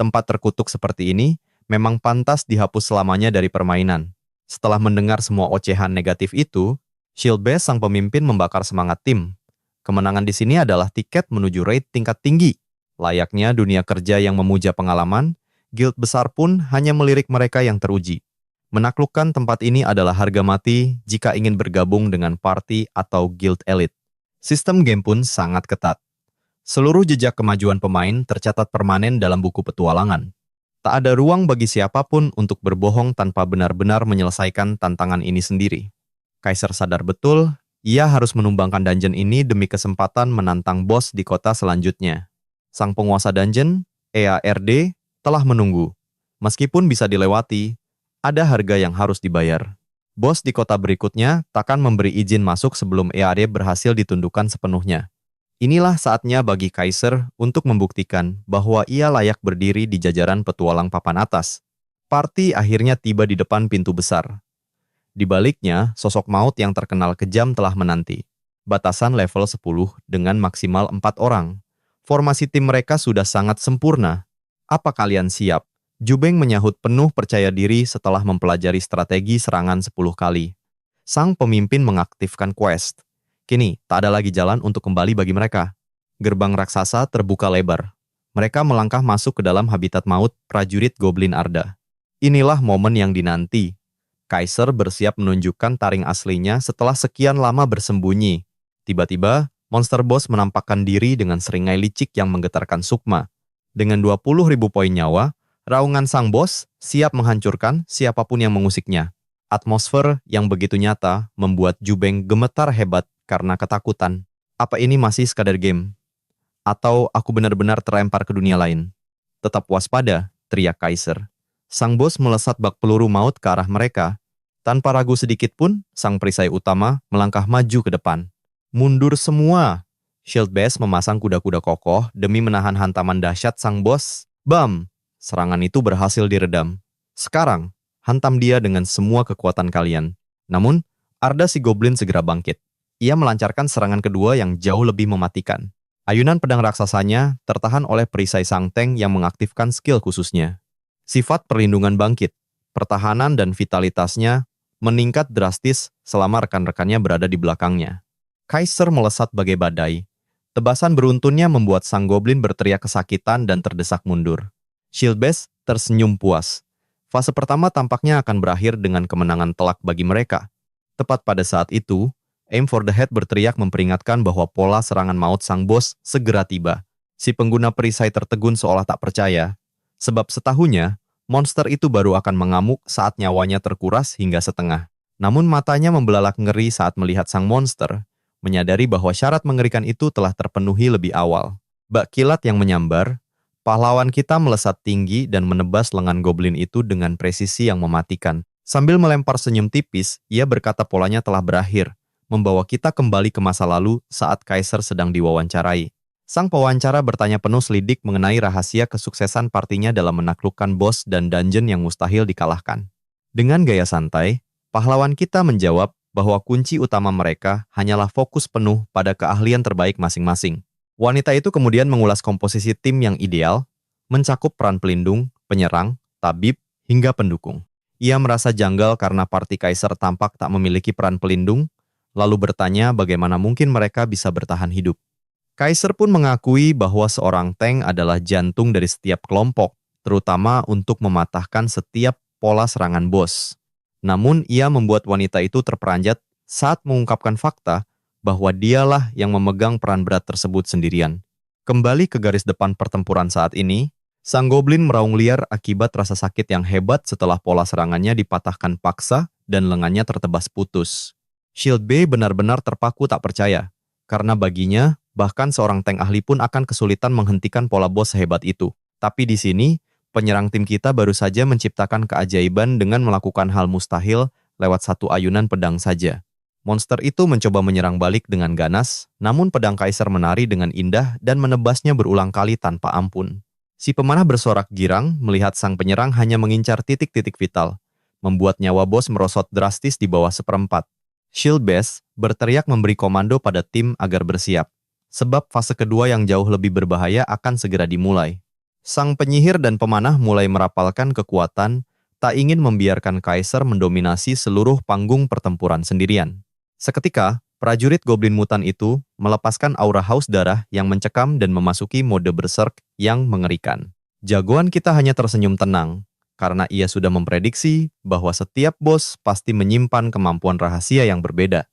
Tempat terkutuk seperti ini memang pantas dihapus selamanya dari permainan. Setelah mendengar semua ocehan negatif itu, Shield Base sang pemimpin membakar semangat tim. Kemenangan di sini adalah tiket menuju raid tingkat tinggi. Layaknya dunia kerja yang memuja pengalaman, guild besar pun hanya melirik mereka yang teruji. Menaklukkan tempat ini adalah harga mati jika ingin bergabung dengan party atau guild elite. Sistem game pun sangat ketat. Seluruh jejak kemajuan pemain tercatat permanen dalam buku petualangan. Tak ada ruang bagi siapapun untuk berbohong tanpa benar-benar menyelesaikan tantangan ini sendiri. Kaiser sadar betul, ia harus menumbangkan dungeon ini demi kesempatan menantang bos di kota selanjutnya. Sang penguasa dungeon, EARD, telah menunggu. Meskipun bisa dilewati, ada harga yang harus dibayar. Bos di kota berikutnya takkan memberi izin masuk sebelum EARD berhasil ditundukkan sepenuhnya. Inilah saatnya bagi Kaiser untuk membuktikan bahwa ia layak berdiri di jajaran petualang papan atas. Party akhirnya tiba di depan pintu besar. Di baliknya, sosok maut yang terkenal kejam telah menanti. Batasan level 10 dengan maksimal 4 orang. Formasi tim mereka sudah sangat sempurna. Apa kalian siap? Jubeng menyahut penuh percaya diri setelah mempelajari strategi serangan 10 kali. Sang pemimpin mengaktifkan quest. Kini, tak ada lagi jalan untuk kembali bagi mereka. Gerbang raksasa terbuka lebar. Mereka melangkah masuk ke dalam habitat maut prajurit Goblin Arda. Inilah momen yang dinanti. Kaiser bersiap menunjukkan taring aslinya setelah sekian lama bersembunyi. Tiba-tiba, monster boss menampakkan diri dengan seringai licik yang menggetarkan sukma. Dengan 20.000 poin nyawa, raungan sang bos siap menghancurkan siapapun yang mengusiknya. Atmosfer yang begitu nyata membuat Jubeng gemetar hebat karena ketakutan. Apa ini masih sekadar game? Atau aku benar-benar terlempar ke dunia lain? Tetap waspada, teriak Kaiser. Sang bos melesat bak peluru maut ke arah mereka. Tanpa ragu sedikit pun, sang perisai utama melangkah maju ke depan. Mundur semua! Shield Base memasang kuda-kuda kokoh demi menahan hantaman dahsyat sang bos. Bam! Serangan itu berhasil diredam. Sekarang, hantam dia dengan semua kekuatan kalian. Namun, Arda si Goblin segera bangkit. Ia melancarkan serangan kedua yang jauh lebih mematikan. Ayunan pedang raksasanya tertahan oleh perisai sang tank yang mengaktifkan skill khususnya. Sifat perlindungan bangkit, pertahanan dan vitalitasnya meningkat drastis selama rekan-rekannya berada di belakangnya. Kaiser melesat bagai badai. Tebasan beruntunnya membuat sang goblin berteriak kesakitan dan terdesak mundur. Shieldbase tersenyum puas. Fase pertama tampaknya akan berakhir dengan kemenangan telak bagi mereka. Tepat pada saat itu, Aim for the Head berteriak memperingatkan bahwa pola serangan maut sang bos segera tiba. Si pengguna perisai tertegun seolah tak percaya. Sebab setahunya, monster itu baru akan mengamuk saat nyawanya terkuras hingga setengah. Namun matanya membelalak ngeri saat melihat sang monster, menyadari bahwa syarat mengerikan itu telah terpenuhi lebih awal. Bak kilat yang menyambar, pahlawan kita melesat tinggi dan menebas lengan goblin itu dengan presisi yang mematikan. Sambil melempar senyum tipis, ia berkata polanya telah berakhir, membawa kita kembali ke masa lalu saat Kaiser sedang diwawancarai. Sang pewawancara bertanya penuh selidik mengenai rahasia kesuksesan partinya dalam menaklukkan bos dan dungeon yang mustahil dikalahkan. Dengan gaya santai, pahlawan kita menjawab bahwa kunci utama mereka hanyalah fokus penuh pada keahlian terbaik masing-masing. Wanita itu kemudian mengulas komposisi tim yang ideal, mencakup peran pelindung, penyerang, tabib, hingga pendukung. Ia merasa janggal karena parti Kaiser tampak tak memiliki peran pelindung, lalu bertanya bagaimana mungkin mereka bisa bertahan hidup. Kaiser pun mengakui bahwa seorang tank adalah jantung dari setiap kelompok, terutama untuk mematahkan setiap pola serangan bos. Namun ia membuat wanita itu terperanjat saat mengungkapkan fakta bahwa dialah yang memegang peran berat tersebut sendirian. Kembali ke garis depan pertempuran saat ini, sang goblin meraung liar akibat rasa sakit yang hebat setelah pola serangannya dipatahkan paksa dan lengannya tertebas putus. Shield B benar-benar terpaku tak percaya, karena baginya, bahkan seorang tank ahli pun akan kesulitan menghentikan pola bos sehebat itu. Tapi di sini, penyerang tim kita baru saja menciptakan keajaiban dengan melakukan hal mustahil lewat satu ayunan pedang saja. Monster itu mencoba menyerang balik dengan ganas, namun pedang Kaiser menari dengan indah dan menebasnya berulang kali tanpa ampun. Si pemanah bersorak girang melihat sang penyerang hanya mengincar titik-titik vital, membuat nyawa bos merosot drastis di bawah seperempat. Shield Base berteriak memberi komando pada tim agar bersiap. Sebab fase kedua yang jauh lebih berbahaya akan segera dimulai. Sang penyihir dan pemanah mulai merapalkan kekuatan, tak ingin membiarkan Kaiser mendominasi seluruh panggung pertempuran sendirian. Seketika, prajurit goblin mutan itu melepaskan aura haus darah yang mencekam dan memasuki mode berserk yang mengerikan. Jagoan kita hanya tersenyum tenang, karena ia sudah memprediksi bahwa setiap bos pasti menyimpan kemampuan rahasia yang berbeda.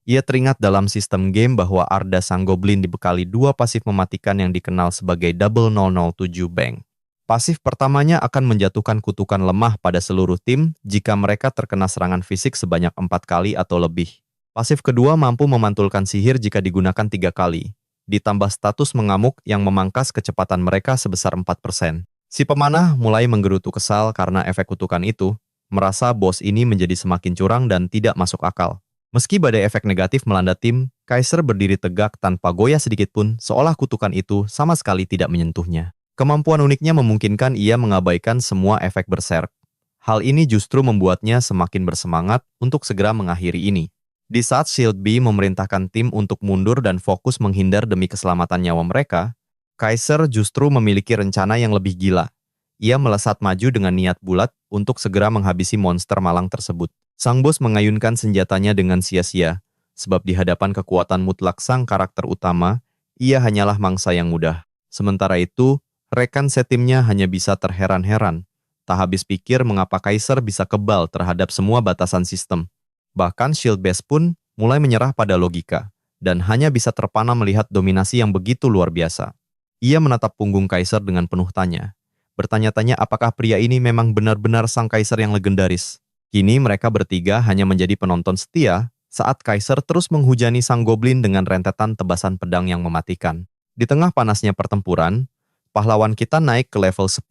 Ia teringat dalam sistem game bahwa Arda sang goblin dibekali dua pasif mematikan yang dikenal sebagai Double 007 Bang. Pasif pertamanya akan menjatuhkan kutukan lemah pada seluruh tim jika mereka terkena serangan fisik sebanyak 4 kali atau lebih. Pasif kedua mampu memantulkan sihir jika digunakan 3 kali, ditambah status mengamuk yang memangkas kecepatan mereka sebesar 4%. Si pemanah mulai menggerutu kesal karena efek kutukan itu, merasa bos ini menjadi semakin curang dan tidak masuk akal. Meski badai efek negatif melanda tim, Kaiser berdiri tegak tanpa goyah sedikit pun, seolah kutukan itu sama sekali tidak menyentuhnya. Kemampuan uniknya memungkinkan ia mengabaikan semua efek berserk. Hal ini justru membuatnya semakin bersemangat untuk segera mengakhiri ini. Di saat Shield B memerintahkan tim untuk mundur dan fokus menghindar demi keselamatan nyawa mereka, Kaiser justru memiliki rencana yang lebih gila. Ia melesat maju dengan niat bulat untuk segera menghabisi monster malang tersebut. Sang bos mengayunkan senjatanya dengan sia-sia, sebab di hadapan kekuatan mutlak sang karakter utama, ia hanyalah mangsa yang mudah. Sementara itu, rekan setimnya hanya bisa terheran-heran, tak habis pikir mengapa Kaiser bisa kebal terhadap semua batasan sistem. Bahkan Shield Base pun mulai menyerah pada logika, dan hanya bisa terpana melihat dominasi yang begitu luar biasa. Ia menatap punggung Kaiser dengan penuh tanya. Bertanya-tanya apakah pria ini memang benar-benar sang Kaiser yang legendaris. Kini mereka bertiga hanya menjadi penonton setia saat Kaiser terus menghujani sang goblin dengan rentetan tebasan pedang yang mematikan. Di tengah panasnya pertempuran, pahlawan kita naik ke level 10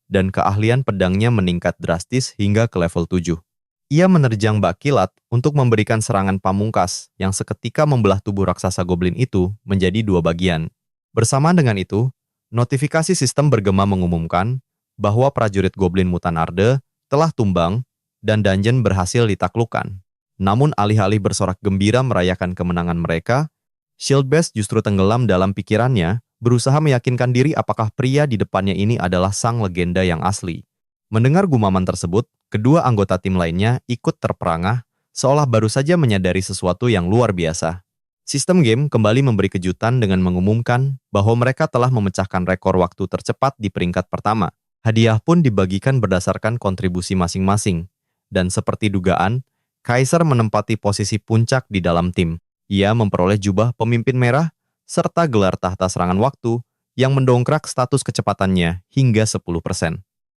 dan keahlian pedangnya meningkat drastis hingga ke level 7. Ia menerjang bak kilat untuk memberikan serangan pamungkas yang seketika membelah tubuh raksasa goblin itu menjadi dua bagian. Bersamaan dengan itu, notifikasi sistem bergema mengumumkan bahwa prajurit goblin mutan Arde telah tumbang dan dungeon berhasil ditaklukkan. Namun alih-alih bersorak gembira merayakan kemenangan mereka, Shieldbase justru tenggelam dalam pikirannya, berusaha meyakinkan diri apakah pria di depannya ini adalah sang legenda yang asli. Mendengar gumaman tersebut, kedua anggota tim lainnya ikut terperangah, seolah baru saja menyadari sesuatu yang luar biasa. Sistem game kembali memberi kejutan dengan mengumumkan bahwa mereka telah memecahkan rekor waktu tercepat di peringkat pertama. Hadiah pun dibagikan berdasarkan kontribusi masing-masing. Dan seperti dugaan, Kaiser menempati posisi puncak di dalam tim. Ia memperoleh jubah pemimpin merah, serta gelar tahta serangan waktu yang mendongkrak status kecepatannya hingga 10%.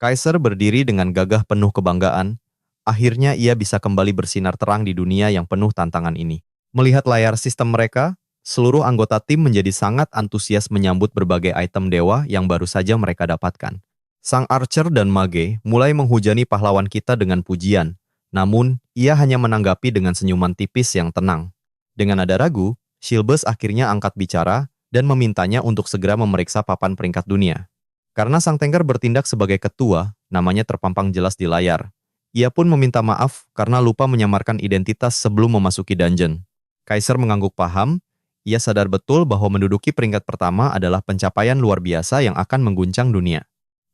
Kaiser berdiri dengan gagah penuh kebanggaan. Akhirnya ia bisa kembali bersinar terang di dunia yang penuh tantangan ini. Melihat layar sistem mereka, seluruh anggota tim menjadi sangat antusias menyambut berbagai item dewa yang baru saja mereka dapatkan. Sang Archer dan Mage mulai menghujani pahlawan kita dengan pujian, namun ia hanya menanggapi dengan senyuman tipis yang tenang. Dengan nada ragu, Shieldbase akhirnya angkat bicara dan memintanya untuk segera memeriksa papan peringkat dunia. Karena sang tanker bertindak sebagai ketua, namanya terpampang jelas di layar. Ia pun meminta maaf karena lupa menyamarkan identitas sebelum memasuki dungeon. Kaiser mengangguk paham, ia sadar betul bahwa menduduki peringkat pertama adalah pencapaian luar biasa yang akan mengguncang dunia.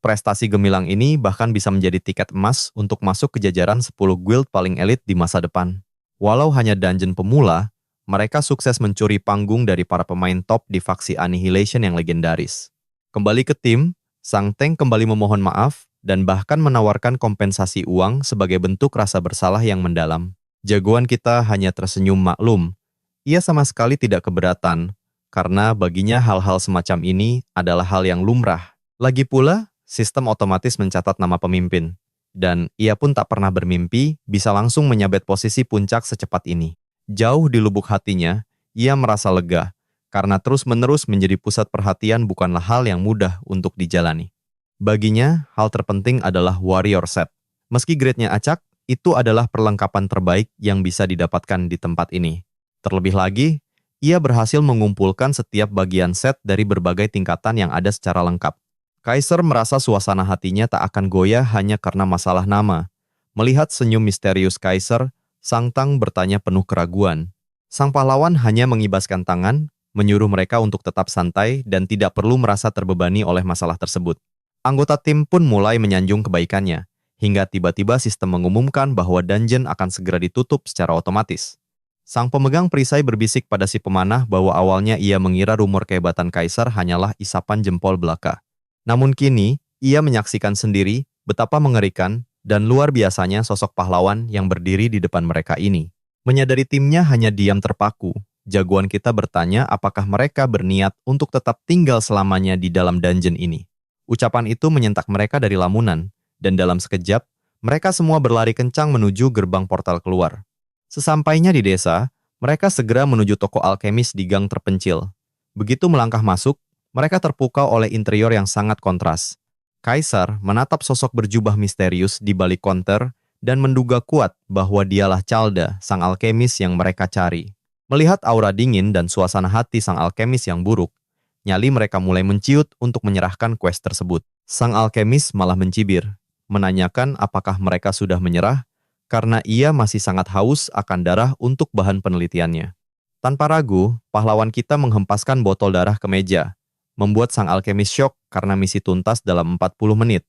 Prestasi gemilang ini bahkan bisa menjadi tiket emas untuk masuk ke jajaran 10 guild paling elit di masa depan. Walau hanya dungeon pemula, mereka sukses mencuri panggung dari para pemain top di faksi Annihilation yang legendaris. Kembali ke tim, sang tank kembali memohon maaf dan bahkan menawarkan kompensasi uang sebagai bentuk rasa bersalah yang mendalam. Jagoan kita hanya tersenyum maklum. Ia sama sekali tidak keberatan, karena baginya hal-hal semacam ini adalah hal yang lumrah. Lagi pula, sistem otomatis mencatat nama pemimpin, dan ia pun tak pernah bermimpi bisa langsung menyabet posisi puncak secepat ini. Jauh di lubuk hatinya, ia merasa lega, karena terus-menerus menjadi pusat perhatian bukanlah hal yang mudah untuk dijalani. Baginya, hal terpenting adalah warrior set. Meski grade-nya acak, itu adalah perlengkapan terbaik yang bisa didapatkan di tempat ini. Terlebih lagi, ia berhasil mengumpulkan setiap bagian set dari berbagai tingkatan yang ada secara lengkap. Kaiser merasa suasana hatinya tak akan goyah hanya karena masalah nama. Melihat senyum misterius Kaiser, sang Tang bertanya penuh keraguan. Sang pahlawan hanya mengibaskan tangan, menyuruh mereka untuk tetap santai dan tidak perlu merasa terbebani oleh masalah tersebut. Anggota tim pun mulai menyanjung kebaikannya, hingga tiba-tiba sistem mengumumkan bahwa dungeon akan segera ditutup secara otomatis. Sang pemegang perisai berbisik pada si pemanah bahwa awalnya ia mengira rumor kehebatan Kaiser hanyalah isapan jempol belaka. Namun kini, ia menyaksikan sendiri betapa mengerikan dan luar biasanya sosok pahlawan yang berdiri di depan mereka ini. Menyadari timnya hanya diam terpaku, jagoan kita bertanya apakah mereka berniat untuk tetap tinggal selamanya di dalam dungeon ini. Ucapan itu menyentak mereka dari lamunan, dan dalam sekejap, mereka semua berlari kencang menuju gerbang portal keluar. Sesampainya di desa, mereka segera menuju toko alkemis di gang terpencil. Begitu melangkah masuk, mereka terpukau oleh interior yang sangat kontras. Kaiser menatap sosok berjubah misterius di balik konter dan menduga kuat bahwa dialah Calda, sang alkemis yang mereka cari. Melihat aura dingin dan suasana hati sang alkemis yang buruk, nyali mereka mulai menciut untuk menyerahkan quest tersebut. Sang alkemis malah mencibir, menanyakan apakah mereka sudah menyerah, karena ia masih sangat haus akan darah untuk bahan penelitiannya. Tanpa ragu, pahlawan kita menghempaskan botol darah ke meja, membuat sang alkemis syok karena misi tuntas dalam 40 menit.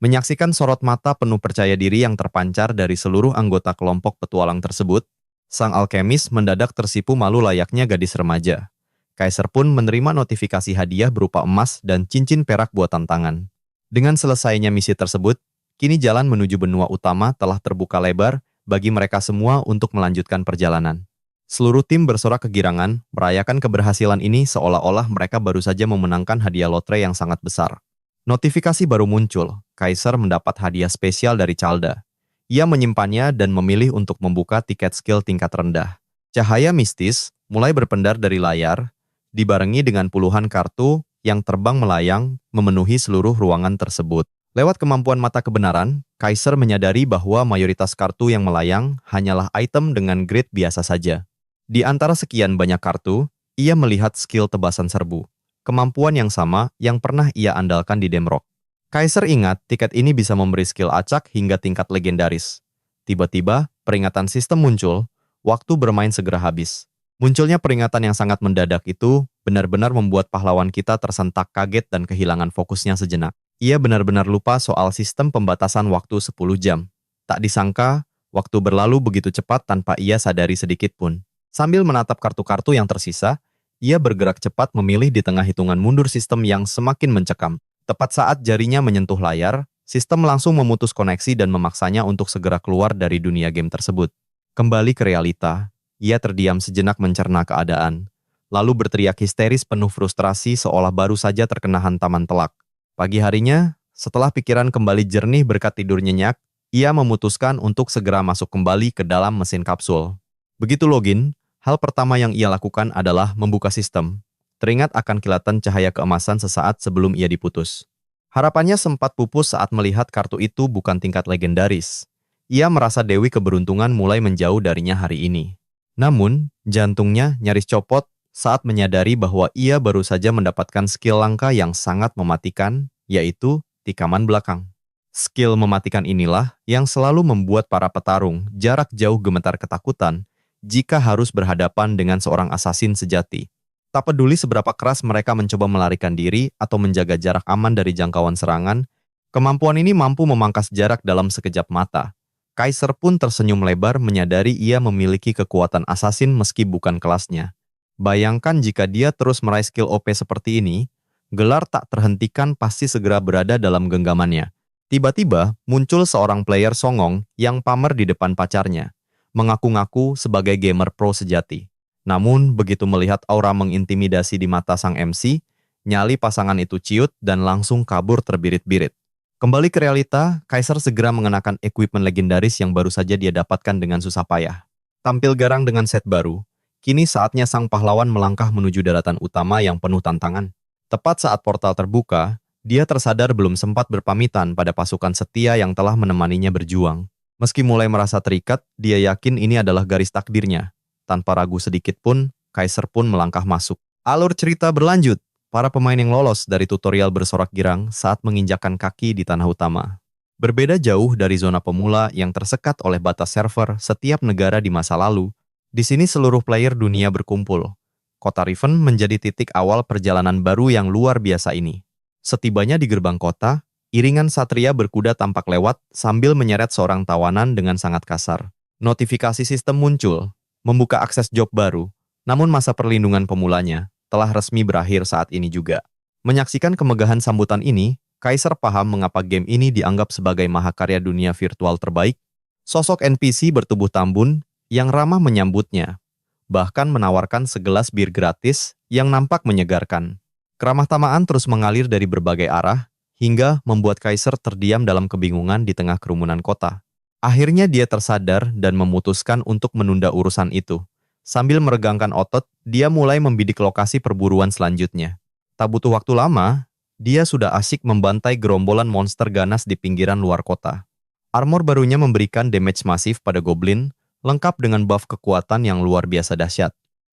Menyaksikan sorot mata penuh percaya diri yang terpancar dari seluruh anggota kelompok petualang tersebut, sang alkemis mendadak tersipu malu layaknya gadis remaja. Kaiser pun menerima notifikasi hadiah berupa emas dan cincin perak buatan tangan. Dengan selesainya misi tersebut, kini jalan menuju benua utama telah terbuka lebar bagi mereka semua untuk melanjutkan perjalanan. Seluruh tim bersorak kegirangan, merayakan keberhasilan ini seolah-olah mereka baru saja memenangkan hadiah lotre yang sangat besar. Notifikasi baru muncul, Kaiser mendapat hadiah spesial dari Calda. Ia menyimpannya dan memilih untuk membuka tiket skill tingkat rendah. Cahaya mistis mulai berpendar dari layar, dibarengi dengan puluhan kartu yang terbang melayang memenuhi seluruh ruangan tersebut. Lewat kemampuan mata kebenaran, Kaiser menyadari bahwa mayoritas kartu yang melayang hanyalah item dengan grade biasa saja. Di antara sekian banyak kartu, ia melihat skill tebasan serbu, kemampuan yang sama yang pernah ia andalkan di Demrock. Kaiser ingat tiket ini bisa memberi skill acak hingga tingkat legendaris. Tiba-tiba, peringatan sistem muncul, waktu bermain segera habis. Munculnya peringatan yang sangat mendadak itu benar-benar membuat pahlawan kita tersentak kaget dan kehilangan fokusnya sejenak. Ia benar-benar lupa soal sistem pembatasan waktu 10 jam. Tak disangka, waktu berlalu begitu cepat tanpa ia sadari sedikit pun. Sambil menatap kartu-kartu yang tersisa, ia bergerak cepat memilih di tengah hitungan mundur sistem yang semakin mencekam. Tepat saat jarinya menyentuh layar, sistem langsung memutus koneksi dan memaksanya untuk segera keluar dari dunia game tersebut. Kembali ke realita, ia terdiam sejenak mencerna keadaan, lalu berteriak histeris penuh frustrasi seolah baru saja terkena hantaman telak. Pagi harinya, setelah pikiran kembali jernih berkat tidur nyenyak, ia memutuskan untuk segera masuk kembali ke dalam mesin kapsul. Begitu login, hal pertama yang ia lakukan adalah membuka sistem. Teringat akan kilatan cahaya keemasan sesaat sebelum ia diputus. Harapannya sempat pupus saat melihat kartu itu bukan tingkat legendaris. Ia merasa Dewi Keberuntungan mulai menjauh darinya hari ini. Namun, jantungnya nyaris copot saat menyadari bahwa ia baru saja mendapatkan skill langka yang sangat mematikan, yaitu tikaman belakang. Skill mematikan inilah yang selalu membuat para petarung jarak jauh gemetar ketakutan jika harus berhadapan dengan seorang asasin sejati. Tak peduli seberapa keras mereka mencoba melarikan diri atau menjaga jarak aman dari jangkauan serangan, kemampuan ini mampu memangkas jarak dalam sekejap mata. Kaiser pun tersenyum lebar menyadari ia memiliki kekuatan asasin meski bukan kelasnya. Bayangkan jika dia terus meraih skill OP seperti ini, gelar tak terhentikan pasti segera berada dalam genggamannya. Tiba-tiba muncul seorang player songong yang pamer di depan pacarnya, mengaku-ngaku sebagai gamer pro sejati. Namun begitu melihat aura mengintimidasi di mata sang MC, nyali pasangan itu ciut dan langsung kabur terbirit-birit. Kembali ke realita, Kaiser segera mengenakan equipment legendaris yang baru saja dia dapatkan dengan susah payah. Tampil garang dengan set baru, kini saatnya sang pahlawan melangkah menuju daratan utama yang penuh tantangan. Tepat saat portal terbuka, dia tersadar belum sempat berpamitan pada pasukan setia yang telah menemaninya berjuang. Meski mulai merasa terikat, dia yakin ini adalah garis takdirnya. Tanpa ragu sedikit pun, Kaiser pun melangkah masuk. Alur cerita berlanjut. Para pemain yang lolos dari tutorial bersorak girang saat menginjakkan kaki di tanah utama. Berbeda jauh dari zona pemula yang tersekat oleh batas server setiap negara di masa lalu, di sini seluruh player dunia berkumpul. Kota Riven menjadi titik awal perjalanan baru yang luar biasa ini. Setibanya di gerbang kota, iringan satria berkuda tampak lewat sambil menyeret seorang tawanan dengan sangat kasar. Notifikasi sistem muncul, membuka akses job baru, namun masa perlindungan pemulanya telah resmi berakhir saat ini juga. Menyaksikan kemegahan sambutan ini, Kaiser paham mengapa game ini dianggap sebagai mahakarya dunia virtual terbaik. Sosok NPC bertubuh tambun yang ramah menyambutnya, bahkan menawarkan segelas bir gratis yang nampak menyegarkan. Keramah tamaan terus mengalir dari berbagai arah, hingga membuat Kaiser terdiam dalam kebingungan di tengah kerumunan kota. Akhirnya dia tersadar dan memutuskan untuk menunda urusan itu. Sambil meregangkan otot, dia mulai membidik lokasi perburuan selanjutnya. Tak butuh waktu lama, dia sudah asyik membantai gerombolan monster ganas di pinggiran luar kota. Armor barunya memberikan damage masif pada goblin, lengkap dengan buff kekuatan yang luar biasa dahsyat.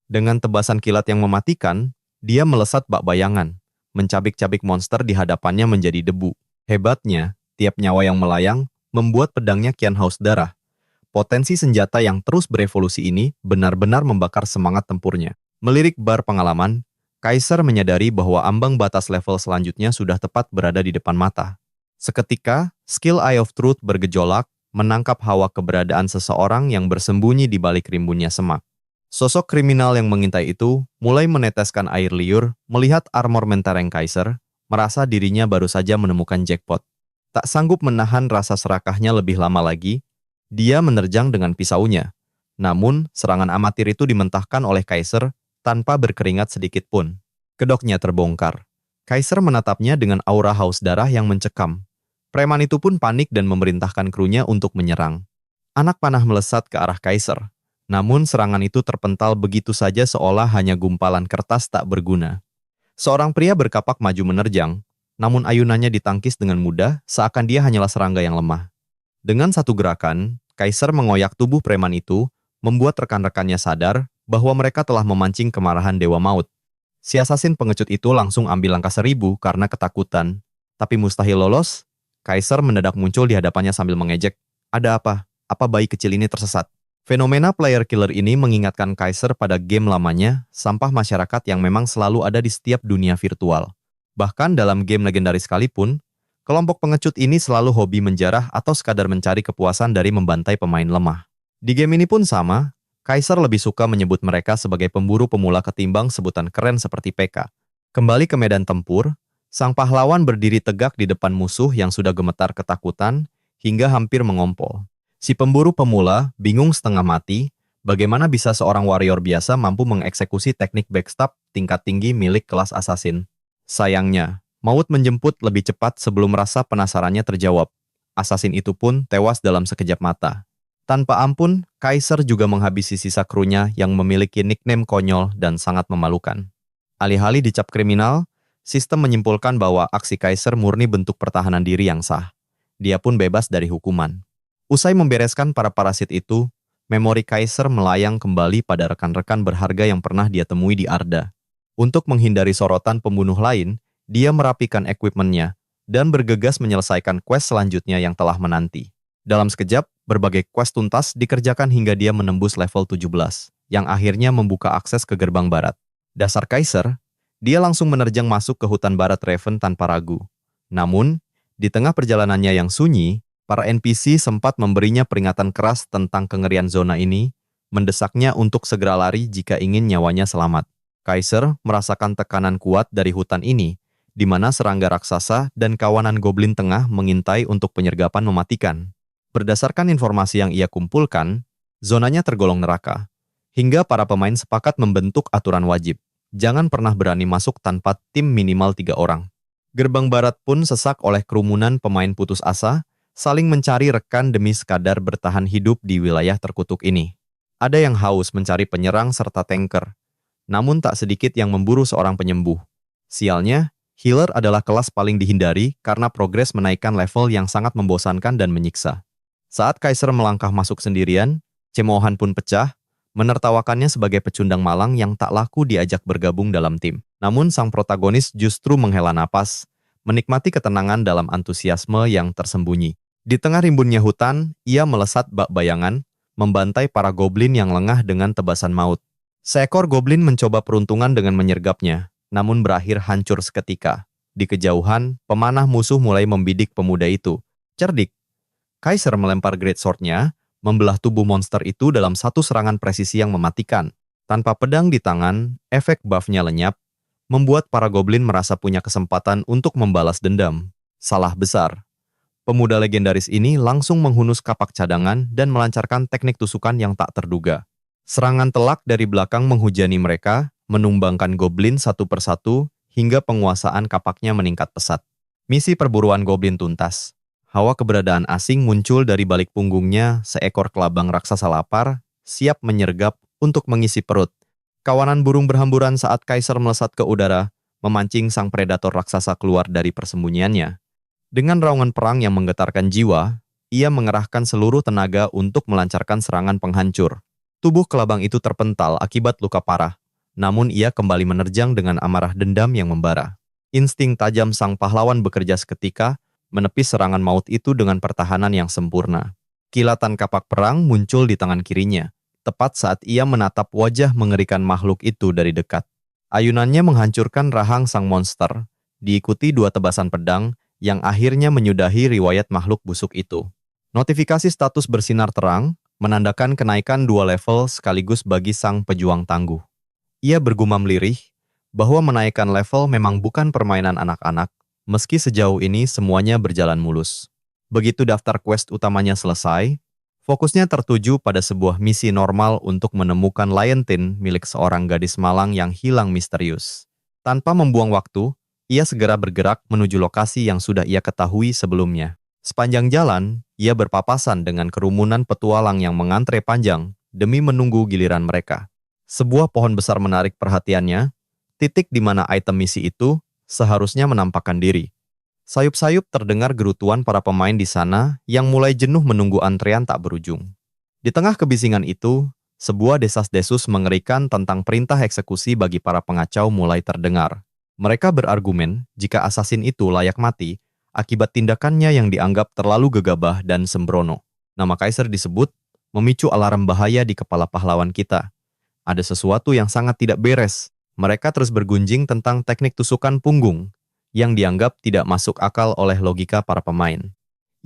Dengan tebasan kilat yang mematikan, dia melesat bak bayangan, mencabik-cabik monster di hadapannya menjadi debu. Hebatnya, tiap nyawa yang melayang membuat pedangnya kian haus darah. Potensi senjata yang terus berevolusi ini benar-benar membakar semangat tempurnya. Melirik bar pengalaman, Kaiser menyadari bahwa ambang batas level selanjutnya sudah tepat berada di depan mata. Seketika, skill Eye of Truth bergejolak, menangkap hawa keberadaan seseorang yang bersembunyi di balik rimbunnya semak. Sosok kriminal yang mengintai itu mulai meneteskan air liur melihat armor mentereng Kaiser, merasa dirinya baru saja menemukan jackpot. Tak sanggup menahan rasa serakahnya lebih lama lagi, dia menerjang dengan pisaunya. Namun, serangan amatir itu dimentahkan oleh Kaiser tanpa berkeringat sedikit pun. Kedoknya terbongkar. Kaiser menatapnya dengan aura haus darah yang mencekam. Preman itu pun panik dan memerintahkan krunya untuk menyerang. Anak panah melesat ke arah Kaiser. Namun serangan itu terpental begitu saja seolah hanya gumpalan kertas tak berguna. Seorang pria berkapak maju menerjang, namun ayunannya ditangkis dengan mudah seakan dia hanyalah serangga yang lemah. Dengan satu gerakan, Kaiser mengoyak tubuh preman itu, membuat rekan-rekannya sadar bahwa mereka telah memancing kemarahan Dewa Maut. Si asasin pengecut itu langsung ambil langkah 1000 karena ketakutan. Tapi mustahil lolos, Kaiser mendadak muncul di hadapannya sambil mengejek. Ada apa? Apa bayi kecil ini tersesat? Fenomena player killer ini mengingatkan Kaiser pada game lamanya, sampah masyarakat yang memang selalu ada di setiap dunia virtual. Bahkan dalam game legendaris sekalipun, kelompok pengecut ini selalu hobi menjarah atau sekadar mencari kepuasan dari membantai pemain lemah. Di game ini pun sama, Kaiser lebih suka menyebut mereka sebagai pemburu pemula ketimbang sebutan keren seperti PK. Kembali ke medan tempur, sang pahlawan berdiri tegak di depan musuh yang sudah gemetar ketakutan hingga hampir mengompol. Si pemburu pemula bingung setengah mati, bagaimana bisa seorang warrior biasa mampu mengeksekusi teknik backstab tingkat tinggi milik kelas asasin. Sayangnya, Maut menjemput lebih cepat sebelum rasa penasarannya terjawab. Asasin itu pun tewas dalam sekejap mata. Tanpa ampun, Kaiser juga menghabisi sisa krunya yang memiliki nickname konyol dan sangat memalukan. Alih-alih dicap kriminal, sistem menyimpulkan bahwa aksi Kaiser murni bentuk pertahanan diri yang sah. Dia pun bebas dari hukuman. Usai membereskan para parasit itu, memori Kaiser melayang kembali pada rekan-rekan berharga yang pernah dia temui di Arda. Untuk menghindari sorotan pembunuh lain, dia merapikan equipment-nya dan bergegas menyelesaikan quest selanjutnya yang telah menanti. Dalam sekejap, berbagai quest tuntas dikerjakan hingga dia menembus level 17, yang akhirnya membuka akses ke gerbang barat. Dasar Kaiser, dia langsung menerjang masuk ke hutan barat Raven tanpa ragu. Namun, di tengah perjalanannya yang sunyi, para NPC sempat memberinya peringatan keras tentang kengerian zona ini, mendesaknya untuk segera lari jika ingin nyawanya selamat. Kaiser merasakan tekanan kuat dari hutan ini, di mana serangga raksasa dan kawanan goblin tengah mengintai untuk penyergapan mematikan. Berdasarkan informasi yang ia kumpulkan, zonanya tergolong neraka, hingga para pemain sepakat membentuk aturan wajib. Jangan pernah berani masuk tanpa tim minimal 3 orang. Gerbang barat pun sesak oleh kerumunan pemain putus asa, saling mencari rekan demi sekadar bertahan hidup di wilayah terkutuk ini. Ada yang haus mencari penyerang serta tanker, namun tak sedikit yang memburu seorang penyembuh. Sialnya, healer adalah kelas paling dihindari karena progres menaikkan level yang sangat membosankan dan menyiksa. Saat Kaiser melangkah masuk sendirian, cemoohan pun pecah, menertawakannya sebagai pecundang malang yang tak laku diajak bergabung dalam tim. Namun sang protagonis justru menghela napas, menikmati ketenangan dalam antusiasme yang tersembunyi. Di tengah rimbunnya hutan, ia melesat bak bayangan, membantai para goblin yang lengah dengan tebasan maut. Seekor goblin mencoba peruntungan dengan menyergapnya, namun berakhir hancur seketika. Di kejauhan, pemanah musuh mulai membidik pemuda itu. Cerdik. Kaiser melempar great sword-nya, membelah tubuh monster itu dalam satu serangan presisi yang mematikan. Tanpa pedang di tangan, efek buff-nya lenyap, membuat para goblin merasa punya kesempatan untuk membalas dendam. Salah besar. Pemuda legendaris ini langsung menghunus kapak cadangan dan melancarkan teknik tusukan yang tak terduga. Serangan telak dari belakang menghujani mereka, menumbangkan goblin satu persatu, hingga penguasaan kapaknya meningkat pesat. Misi perburuan goblin tuntas. Hawa keberadaan asing muncul dari balik punggungnya, seekor kelabang raksasa lapar, siap menyergap untuk mengisi perut. Kawanan burung berhamburan saat Kaiser melesat ke udara, memancing sang predator raksasa keluar dari persembunyiannya. Dengan raungan perang yang menggetarkan jiwa, ia mengerahkan seluruh tenaga untuk melancarkan serangan penghancur. Tubuh kelabang itu terpental akibat luka parah, namun ia kembali menerjang dengan amarah dendam yang membara. Insting tajam sang pahlawan bekerja seketika, menepis serangan maut itu dengan pertahanan yang sempurna. Kilatan kapak perang muncul di tangan kirinya, tepat saat ia menatap wajah mengerikan makhluk itu dari dekat. Ayunannya menghancurkan rahang sang monster, diikuti 2 tebasan pedang yang akhirnya menyudahi riwayat makhluk busuk itu. Notifikasi status bersinar terang, menandakan kenaikan 2 level sekaligus bagi sang pejuang tangguh. Ia bergumam lirih bahwa menaikkan level memang bukan permainan anak-anak, meski sejauh ini semuanya berjalan mulus. Begitu daftar quest utamanya selesai, fokusnya tertuju pada sebuah misi normal untuk menemukan Liontin milik seorang gadis malang yang hilang misterius. Tanpa membuang waktu, ia segera bergerak menuju lokasi yang sudah ia ketahui sebelumnya. Sepanjang jalan, ia berpapasan dengan kerumunan petualang yang mengantre panjang demi menunggu giliran mereka. Sebuah pohon besar menarik perhatiannya, titik di mana item misi itu seharusnya menampakkan diri. Sayup-sayup terdengar gerutuan para pemain di sana yang mulai jenuh menunggu antrean tak berujung. Di tengah kebisingan itu, sebuah desas-desus mengerikan tentang perintah eksekusi bagi para pengacau mulai terdengar. Mereka berargumen jika asasin itu layak mati akibat tindakannya yang dianggap terlalu gegabah dan sembrono. Nama Kaiser disebut memicu alarm bahaya di kepala pahlawan kita. Ada sesuatu yang sangat tidak beres. Mereka terus bergunjing tentang teknik tusukan punggung yang dianggap tidak masuk akal oleh logika para pemain.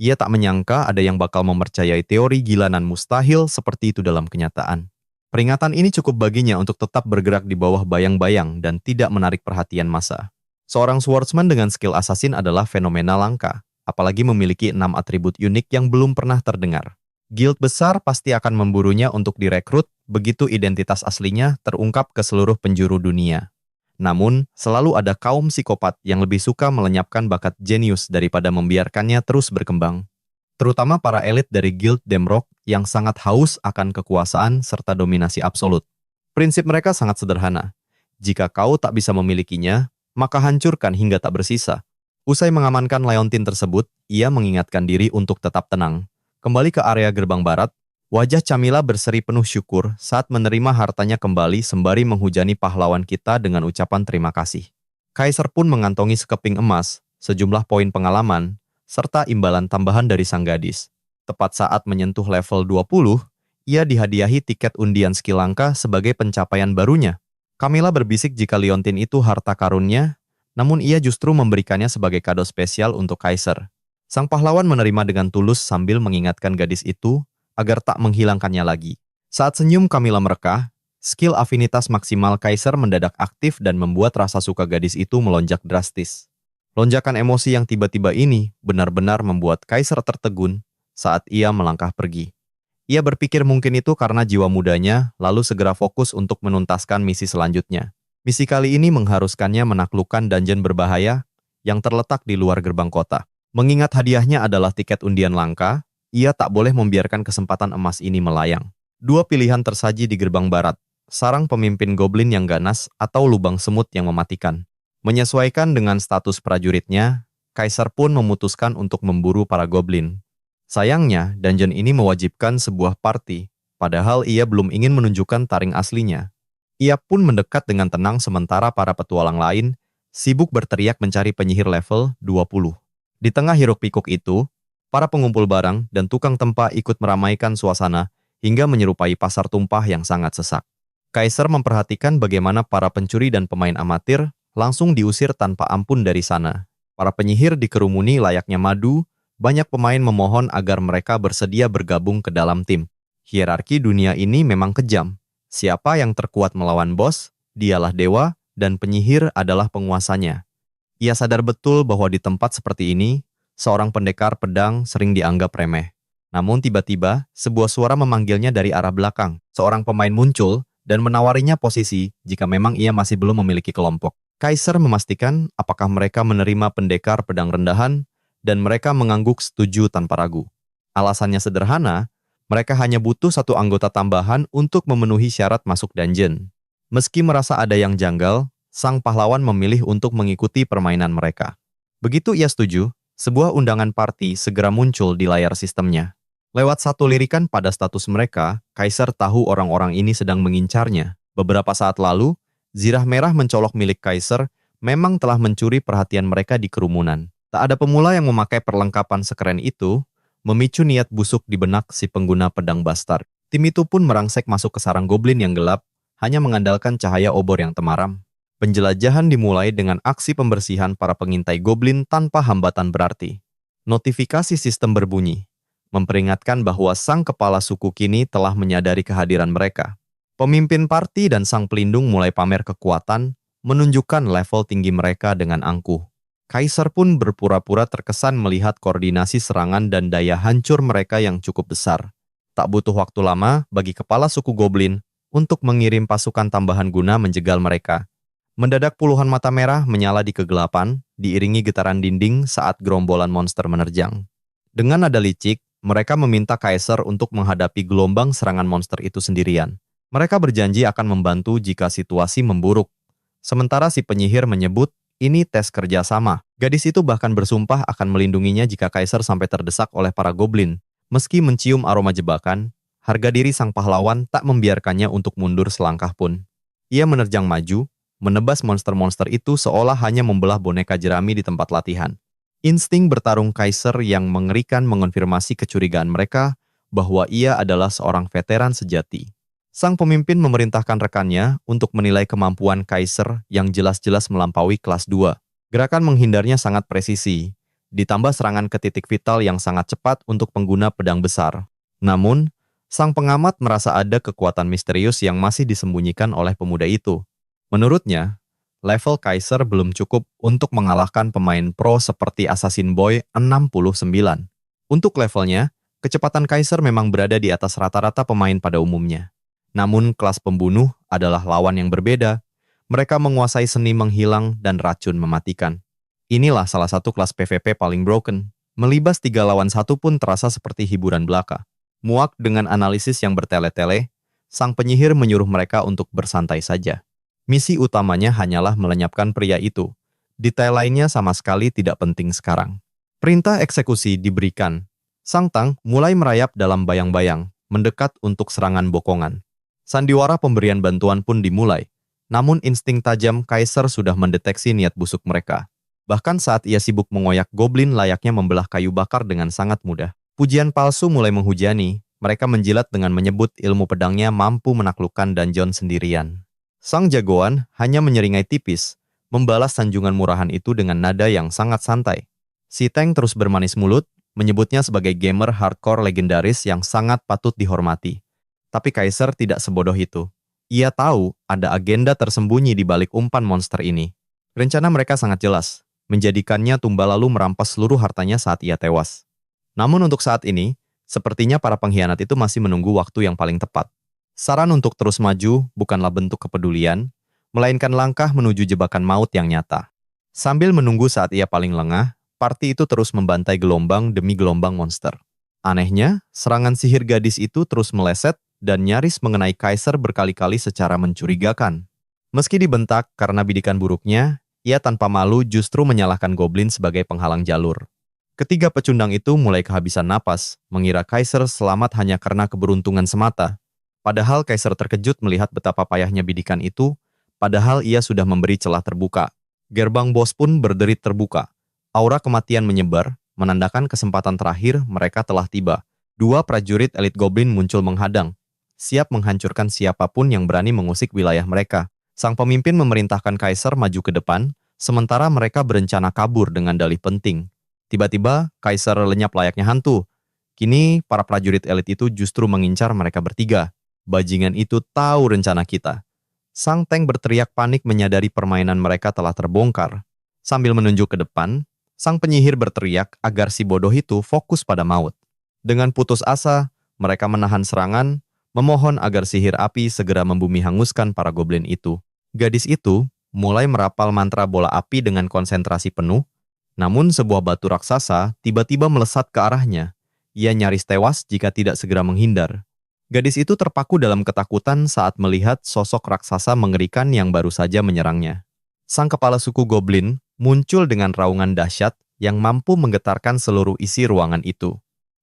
Ia tak menyangka ada yang bakal mempercayai teori gila nan mustahil seperti itu dalam kenyataan. Peringatan ini cukup baginya untuk tetap bergerak di bawah bayang-bayang dan tidak menarik perhatian massa. Seorang swordsman dengan skill assassin adalah fenomena langka, apalagi memiliki 6 atribut unik yang belum pernah terdengar. Guild besar pasti akan memburunya untuk direkrut begitu identitas aslinya terungkap ke seluruh penjuru dunia. Namun, selalu ada kaum psikopat yang lebih suka melenyapkan bakat jenius daripada membiarkannya terus berkembang. Terutama para elit dari Guild Demrock yang sangat haus akan kekuasaan serta dominasi absolut. Prinsip mereka sangat sederhana. Jika kau tak bisa memilikinya, maka hancurkan hingga tak bersisa. Usai mengamankan Leontin tersebut, ia mengingatkan diri untuk tetap tenang. Kembali ke area gerbang barat, wajah Camilla berseri penuh syukur saat menerima hartanya kembali sembari menghujani pahlawan kita dengan ucapan terima kasih. Kaiser pun mengantongi sekeping emas, sejumlah poin pengalaman, serta imbalan tambahan dari sang gadis. Tepat saat menyentuh level 20, ia dihadiahi tiket undian skill langka sebagai pencapaian barunya. Camilla berbisik jika Leontin itu harta karunnya, namun ia justru memberikannya sebagai kado spesial untuk Kaiser. Sang pahlawan menerima dengan tulus sambil mengingatkan gadis itu agar tak menghilangkannya lagi. Saat senyum Camilla merekah, skill afinitas maksimal Kaiser mendadak aktif dan membuat rasa suka gadis itu melonjak drastis. Lonjakan emosi yang tiba-tiba ini benar-benar membuat Kaiser tertegun saat ia melangkah pergi. Ia berpikir mungkin itu karena jiwa mudanya, lalu segera fokus untuk menuntaskan misi selanjutnya. Misi kali ini mengharuskannya menaklukkan dungeon berbahaya yang terletak di luar gerbang kota. Mengingat hadiahnya adalah tiket undian langka, ia tak boleh membiarkan kesempatan emas ini melayang. 2 pilihan tersaji di gerbang barat, sarang pemimpin goblin yang ganas atau lubang semut yang mematikan. Menyesuaikan dengan status prajuritnya, Kaiser pun memutuskan untuk memburu para goblin. Sayangnya, dungeon ini mewajibkan sebuah party, padahal ia belum ingin menunjukkan taring aslinya. Ia pun mendekat dengan tenang sementara para petualang lain sibuk berteriak mencari penyihir level 20. Di tengah hiruk-pikuk itu, para pengumpul barang dan tukang tempa ikut meramaikan suasana hingga menyerupai pasar tumpah yang sangat sesak. Kaiser memperhatikan bagaimana para pencuri dan pemain amatir langsung diusir tanpa ampun dari sana. Para penyihir dikerumuni layaknya madu, banyak pemain memohon agar mereka bersedia bergabung ke dalam tim. Hierarki dunia ini memang kejam. Siapa yang terkuat melawan bos, dialah dewa, dan penyihir adalah penguasanya. Ia sadar betul bahwa di tempat seperti ini, seorang pendekar pedang sering dianggap remeh. Namun tiba-tiba, sebuah suara memanggilnya dari arah belakang. Seorang pemain muncul dan menawarinya posisi jika memang ia masih belum memiliki kelompok. Kaiser memastikan apakah mereka menerima pendekar pedang rendahan, dan mereka mengangguk setuju tanpa ragu. Alasannya sederhana, mereka hanya butuh 1 anggota tambahan untuk memenuhi syarat masuk dungeon. Meski merasa ada yang janggal, sang pahlawan memilih untuk mengikuti permainan mereka. Begitu ia setuju, sebuah undangan party segera muncul di layar sistemnya. Lewat satu lirikan pada status mereka, Kaiser tahu orang-orang ini sedang mengincarnya. Beberapa saat lalu, zirah merah mencolok milik Kaiser memang telah mencuri perhatian mereka di kerumunan. Tak ada pemula yang memakai perlengkapan sekeren itu, memicu niat busuk di benak si pengguna pedang bastard. Tim itu pun merangsek masuk ke sarang goblin yang gelap, hanya mengandalkan cahaya obor yang temaram. Penjelajahan dimulai dengan aksi pembersihan para pengintai goblin tanpa hambatan berarti. Notifikasi sistem berbunyi, memperingatkan bahwa sang kepala suku kini telah menyadari kehadiran mereka. Pemimpin parti dan sang pelindung mulai pamer kekuatan, menunjukkan level tinggi mereka dengan angkuh. Kaiser pun berpura-pura terkesan melihat koordinasi serangan dan daya hancur mereka yang cukup besar. Tak butuh waktu lama bagi kepala suku goblin untuk mengirim pasukan tambahan guna menjegal mereka. Mendadak puluhan mata merah menyala di kegelapan, diiringi getaran dinding saat gerombolan monster menerjang. Dengan nada licik, mereka meminta Kaiser untuk menghadapi gelombang serangan monster itu sendirian. Mereka berjanji akan membantu jika situasi memburuk. Sementara si penyihir menyebut ini tes kerjasama. Gadis itu bahkan bersumpah akan melindunginya jika Kaiser sampai terdesak oleh para goblin. Meski mencium aroma jebakan, harga diri sang pahlawan tak membiarkannya untuk mundur selangkah pun. Ia menerjang maju, menebas monster-monster itu seolah hanya membelah boneka jerami di tempat latihan. Insting bertarung Kaiser yang mengerikan mengonfirmasi kecurigaan mereka bahwa ia adalah seorang veteran sejati. Sang pemimpin memerintahkan rekannya untuk menilai kemampuan Kaiser yang jelas-jelas melampaui kelas 2. Gerakan menghindarnya sangat presisi, ditambah serangan ke titik vital yang sangat cepat untuk pengguna pedang besar. Namun, sang pengamat merasa ada kekuatan misterius yang masih disembunyikan oleh pemuda itu. Menurutnya, level Kaiser belum cukup untuk mengalahkan pemain pro seperti Assassin Boy 69. Untuk levelnya, kecepatan Kaiser memang berada di atas rata-rata pemain pada umumnya. Namun kelas pembunuh adalah lawan yang berbeda. Mereka menguasai seni menghilang dan racun mematikan. Inilah salah satu kelas PvP paling broken. Melibas 3 lawan 1 pun terasa seperti hiburan belaka. Muak dengan analisis yang bertele-tele, sang penyihir menyuruh mereka untuk bersantai saja. Misi utamanya hanyalah melenyapkan pria itu. Detail lainnya sama sekali tidak penting sekarang. Perintah eksekusi diberikan. Sang Tang mulai merayap dalam bayang-bayang, mendekat untuk serangan bokongan. Sandiwara pemberian bantuan pun dimulai. Namun insting tajam Kaiser sudah mendeteksi niat busuk mereka. Bahkan saat ia sibuk mengoyak goblin layaknya membelah kayu bakar dengan sangat mudah. Pujian palsu mulai menghujani. Mereka menjilat dengan menyebut ilmu pedangnya mampu menaklukkan dungeon sendirian. Sang jagoan hanya menyeringai tipis, membalas sanjungan murahan itu dengan nada yang sangat santai. Si Teng terus bermanis mulut, menyebutnya sebagai gamer hardcore legendaris yang sangat patut dihormati. Tapi Kaiser tidak sebodoh itu. Ia tahu ada agenda tersembunyi di balik umpan monster ini. Rencana mereka sangat jelas, menjadikannya tumbal lalu merampas seluruh hartanya saat ia tewas. Namun untuk saat ini, sepertinya para pengkhianat itu masih menunggu waktu yang paling tepat. Saran untuk terus maju bukanlah bentuk kepedulian, melainkan langkah menuju jebakan maut yang nyata. Sambil menunggu saat ia paling lengah, parti itu terus membantai gelombang demi gelombang monster. Anehnya, serangan sihir gadis itu terus meleset dan nyaris mengenai Kaiser berkali-kali secara mencurigakan. Meski dibentak karena bidikan buruknya, ia tanpa malu justru menyalahkan goblin sebagai penghalang jalur. Ketiga pecundang itu mulai kehabisan napas, mengira Kaiser selamat hanya karena keberuntungan semata. Padahal Kaiser terkejut melihat betapa payahnya bidikan itu, padahal ia sudah memberi celah terbuka. Gerbang bos pun berderit terbuka. Aura kematian menyebar, menandakan kesempatan terakhir mereka telah tiba. 2 prajurit elit goblin muncul menghadang, siap menghancurkan siapapun yang berani mengusik wilayah mereka. Sang pemimpin memerintahkan Kaiser maju ke depan, sementara mereka berencana kabur dengan dalih penting. Tiba-tiba, Kaiser lenyap layaknya hantu. Kini, para prajurit elit itu justru mengincar mereka bertiga. Bajingan itu tahu rencana kita. Sang Teng berteriak panik menyadari permainan mereka telah terbongkar. Sambil menunjuk ke depan, sang penyihir berteriak agar si bodoh itu fokus pada maut. Dengan putus asa, mereka menahan serangan, memohon agar sihir api segera membumi hanguskan para goblin itu. Gadis itu mulai merapal mantra bola api dengan konsentrasi penuh, namun sebuah batu raksasa tiba-tiba melesat ke arahnya. Ia nyaris tewas jika tidak segera menghindar. Gadis itu terpaku dalam ketakutan saat melihat sosok raksasa mengerikan yang baru saja menyerangnya. Sang kepala suku goblin muncul dengan raungan dahsyat yang mampu menggetarkan seluruh isi ruangan itu.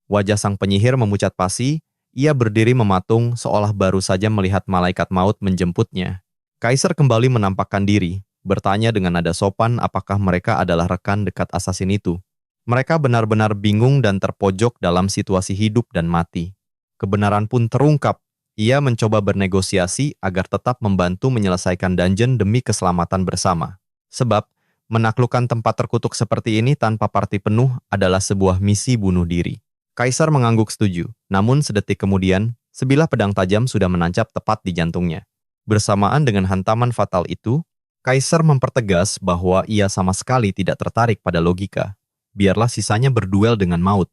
Wajah sang penyihir memucat pasi, ia berdiri mematung seolah baru saja melihat malaikat maut menjemputnya. Kaisar kembali menampakkan diri, bertanya dengan nada sopan apakah mereka adalah rekan dekat asasin itu. Mereka benar-benar bingung dan terpojok dalam situasi hidup dan mati. Kebenaran pun terungkap. Ia mencoba bernegosiasi agar tetap membantu menyelesaikan dungeon demi keselamatan bersama. Sebab, menaklukkan tempat terkutuk seperti ini tanpa parti penuh adalah sebuah misi bunuh diri. Kaisar mengangguk setuju, namun sedetik kemudian, sebilah pedang tajam sudah menancap tepat di jantungnya. Bersamaan dengan hantaman fatal itu, Kaisar mempertegas bahwa ia sama sekali tidak tertarik pada logika. Biarlah sisanya berduel dengan maut.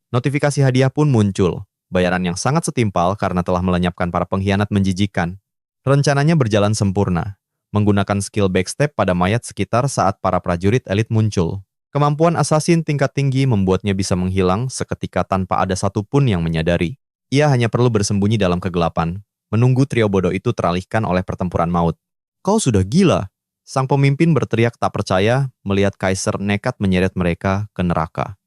Notifikasi hadiah pun muncul, bayaran yang sangat setimpal karena telah melenyapkan para pengkhianat menjijikan. Rencananya berjalan sempurna, menggunakan skill backstep pada mayat sekitar saat para prajurit elit muncul. Kemampuan asasin tingkat tinggi membuatnya bisa menghilang seketika tanpa ada satupun yang menyadari. Ia hanya perlu bersembunyi dalam kegelapan, menunggu trio bodoh itu teralihkan oleh pertempuran maut. "Kau sudah gila!" Sang pemimpin berteriak tak percaya melihat Kaisar nekat menyeret mereka ke neraka.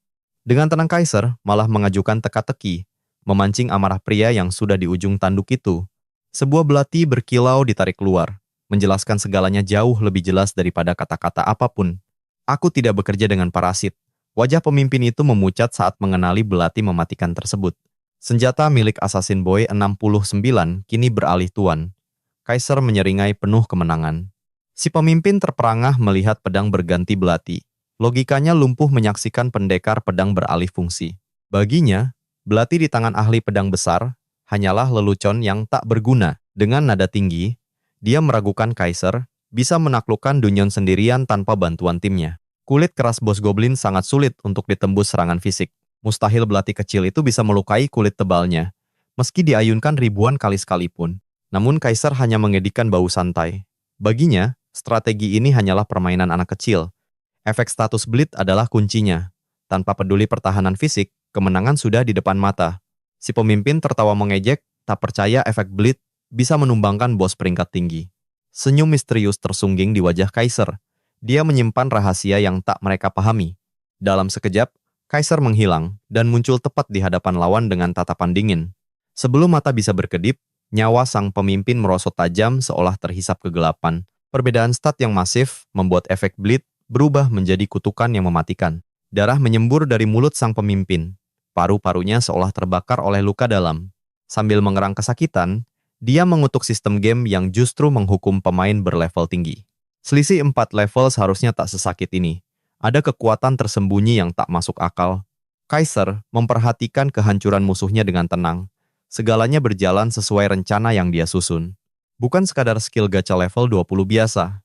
Dengan tenang Kaisar malah mengajukan teka-teki, memancing amarah pria yang sudah di ujung tanduk itu. Sebuah belati berkilau ditarik keluar, menjelaskan segalanya jauh lebih jelas daripada kata-kata apapun. "Aku tidak bekerja dengan parasit." Wajah pemimpin itu memucat saat mengenali belati mematikan tersebut. Senjata milik Assassin Boy 69 kini beralih tuan. Kaisar menyeringai penuh kemenangan. Si pemimpin terperangah melihat pedang berganti belati. Logikanya lumpuh menyaksikan pendekar pedang beralih fungsi. Baginya, belati di tangan ahli pedang besar hanyalah lelucon yang tak berguna. Dengan nada tinggi, dia meragukan Kaisar bisa menaklukkan Dunyon sendirian tanpa bantuan timnya. Kulit keras bos goblin sangat sulit untuk ditembus serangan fisik. Mustahil belati kecil itu bisa melukai kulit tebalnya, meski diayunkan ribuan kali sekalipun. Namun Kaisar hanya mengedikan bau santai. Baginya, strategi ini hanyalah permainan anak kecil. Efek status bleed adalah kuncinya. Tanpa peduli pertahanan fisik, kemenangan sudah di depan mata. Si pemimpin tertawa mengejek, tak percaya efek bleed bisa menumbangkan bos peringkat tinggi. Senyum misterius tersungging di wajah Kaisar. Dia menyimpan rahasia yang tak mereka pahami. Dalam sekejap, Kaisar menghilang dan muncul tepat di hadapan lawan dengan tatapan dingin. Sebelum mata bisa berkedip, nyawa sang pemimpin merosot tajam seolah terhisap kegelapan. Perbedaan stat yang masif membuat efek bleed berubah menjadi kutukan yang mematikan. Darah menyembur dari mulut sang pemimpin. Paru-parunya seolah terbakar oleh luka dalam. Sambil mengerang kesakitan, dia mengutuk sistem game yang justru menghukum pemain berlevel tinggi. Selisih 4 level seharusnya tak sesakit ini. Ada kekuatan tersembunyi yang tak masuk akal. Kaisar memperhatikan kehancuran musuhnya dengan tenang. Segalanya berjalan sesuai rencana yang dia susun. Bukan sekadar skill gacha level 20 biasa.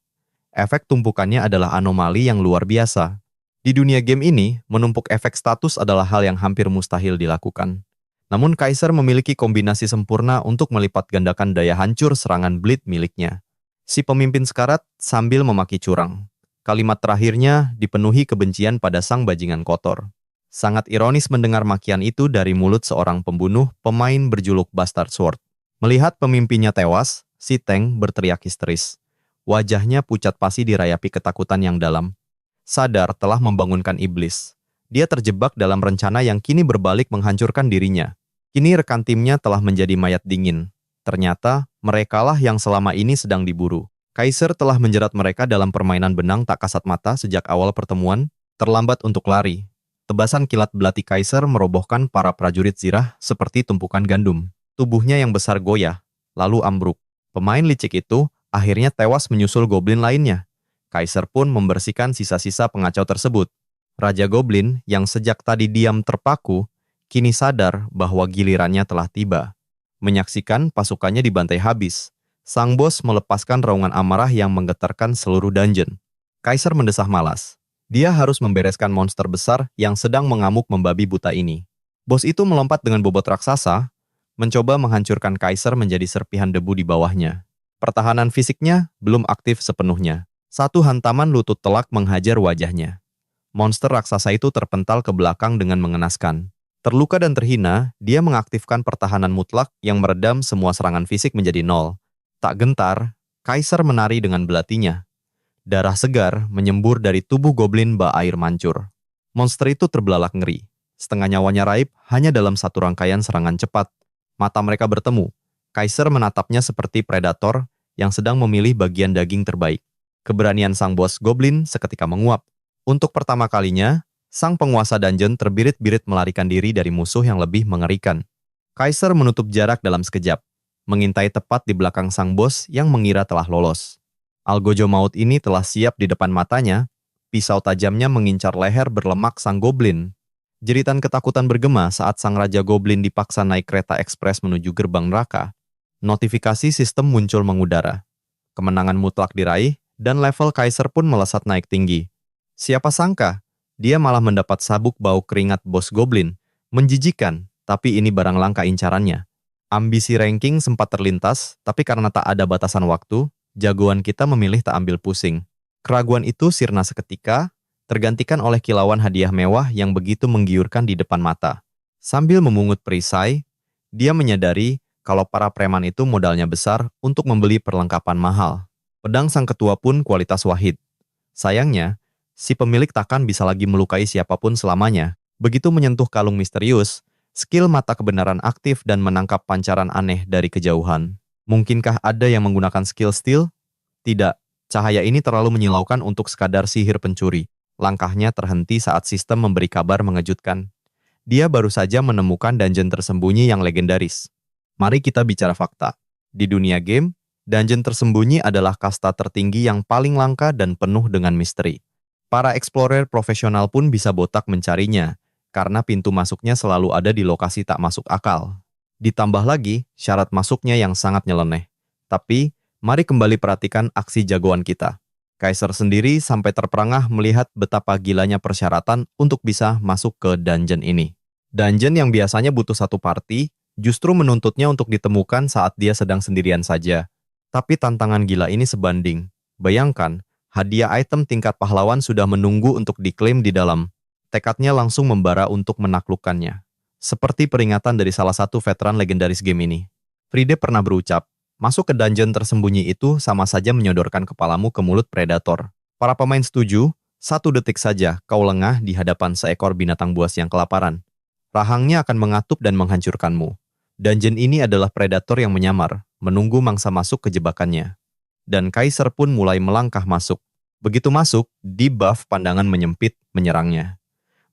Efek tumpukannya adalah anomali yang luar biasa. Di dunia game ini, menumpuk efek status adalah hal yang hampir mustahil dilakukan. Namun Kaisar memiliki kombinasi sempurna untuk melipat gandakan daya hancur serangan bleed miliknya. Si pemimpin sekarat sambil memaki curang. Kalimat terakhirnya dipenuhi kebencian pada sang bajingan kotor. Sangat ironis mendengar makian itu dari mulut seorang pembunuh pemain berjuluk Bastard Sword. Melihat pemimpinnya tewas, si Teng berteriak histeris. Wajahnya pucat pasi dirayapi ketakutan yang dalam. Sadar telah membangunkan iblis. Dia terjebak dalam rencana yang kini berbalik menghancurkan dirinya. Kini rekan timnya telah menjadi mayat dingin. Ternyata, merekalah yang selama ini sedang diburu. Kaisar telah menjerat mereka dalam permainan benang tak kasat mata sejak awal pertemuan, terlambat untuk lari. Tebasan kilat belati Kaisar merobohkan para prajurit zirah seperti tumpukan gandum. Tubuhnya yang besar goyah, lalu ambruk. Pemain licik itu akhirnya tewas menyusul goblin lainnya. Kaisar pun membersihkan sisa-sisa pengacau tersebut. Raja Goblin yang sejak tadi diam terpaku, kini sadar bahwa gilirannya telah tiba. Menyaksikan pasukannya dibantai habis, sang bos melepaskan raungan amarah yang menggetarkan seluruh dungeon. Kaisar mendesah malas. Dia harus membereskan monster besar yang sedang mengamuk membabi buta ini. Bos itu melompat dengan bobot raksasa, mencoba menghancurkan Kaisar menjadi serpihan debu di bawahnya. Pertahanan fisiknya belum aktif sepenuhnya. Satu hantaman lutut telak menghajar wajahnya. Monster raksasa itu terpental ke belakang dengan mengenaskan. Terluka dan terhina, dia mengaktifkan pertahanan mutlak yang meredam semua serangan fisik menjadi nol. Tak gentar, Kaisar menari dengan belatinya. Darah segar menyembur dari tubuh goblin bak air mancur. Monster itu terbelalak ngeri. Setengah nyawanya raib hanya dalam satu rangkaian serangan cepat. Mata mereka bertemu. Kaiser menatapnya seperti predator yang sedang memilih bagian daging terbaik. Keberanian sang bos goblin seketika menguap. Untuk pertama kalinya, sang penguasa dungeon terbirit-birit melarikan diri dari musuh yang lebih mengerikan. Kaiser menutup jarak dalam sekejap, mengintai tepat di belakang sang bos yang mengira telah lolos. Algojo maut ini telah siap di depan matanya, pisau tajamnya mengincar leher berlemak sang goblin. Jeritan ketakutan bergema saat sang raja goblin dipaksa naik kereta ekspres menuju gerbang neraka. Notifikasi sistem muncul mengudara. Kemenangan mutlak diraih, dan level Kaiser pun melesat naik tinggi. Siapa sangka, dia malah mendapat sabuk bau keringat bos goblin. Menjijikan, tapi ini barang langka incarannya. Ambisi ranking sempat terlintas, tapi karena tak ada batasan waktu, jagoan kita memilih tak ambil pusing. Keraguan itu sirna seketika, tergantikan oleh kilauan hadiah mewah yang begitu menggiurkan di depan mata. Sambil memungut perisai, dia menyadari kalau para preman itu modalnya besar untuk membeli perlengkapan mahal. Pedang sang ketua pun kualitas wahid. Sayangnya, si pemilik takkan bisa lagi melukai siapapun selamanya. Begitu menyentuh kalung misterius, skill mata kebenaran aktif dan menangkap pancaran aneh dari kejauhan. Mungkinkah ada yang menggunakan skill steal? Tidak, cahaya ini terlalu menyilaukan untuk sekadar sihir pencuri. Langkahnya terhenti saat sistem memberi kabar mengejutkan. Dia baru saja menemukan dungeon tersembunyi yang legendaris. Mari kita bicara fakta. Di dunia game, dungeon tersembunyi adalah kasta tertinggi yang paling langka dan penuh dengan misteri. Para explorer profesional pun bisa botak mencarinya, karena pintu masuknya selalu ada di lokasi tak masuk akal. Ditambah lagi, syarat masuknya yang sangat nyeleneh. Tapi, mari kembali perhatikan aksi jagoan kita. Kaiser sendiri sampai terperangah melihat betapa gilanya persyaratan untuk bisa masuk ke dungeon ini. Dungeon yang biasanya butuh satu party, justru menuntutnya untuk ditemukan saat dia sedang sendirian saja. Tapi tantangan gila ini sebanding. Bayangkan, hadiah item tingkat pahlawan sudah menunggu untuk diklaim di dalam. Tekadnya langsung membara untuk menaklukkannya. Seperti peringatan dari salah satu veteran legendaris game ini. Friede pernah berucap, masuk ke dungeon tersembunyi itu sama saja menyodorkan kepalamu ke mulut predator. Para pemain setuju, 1 detik saja kau lengah di hadapan seekor binatang buas yang kelaparan. Rahangnya akan mengatup dan menghancurkanmu. Dungeon ini adalah predator yang menyamar, menunggu mangsa masuk ke jebakannya. Dan Kaiser pun mulai melangkah masuk. Begitu masuk, debuff pandangan menyempit menyerangnya.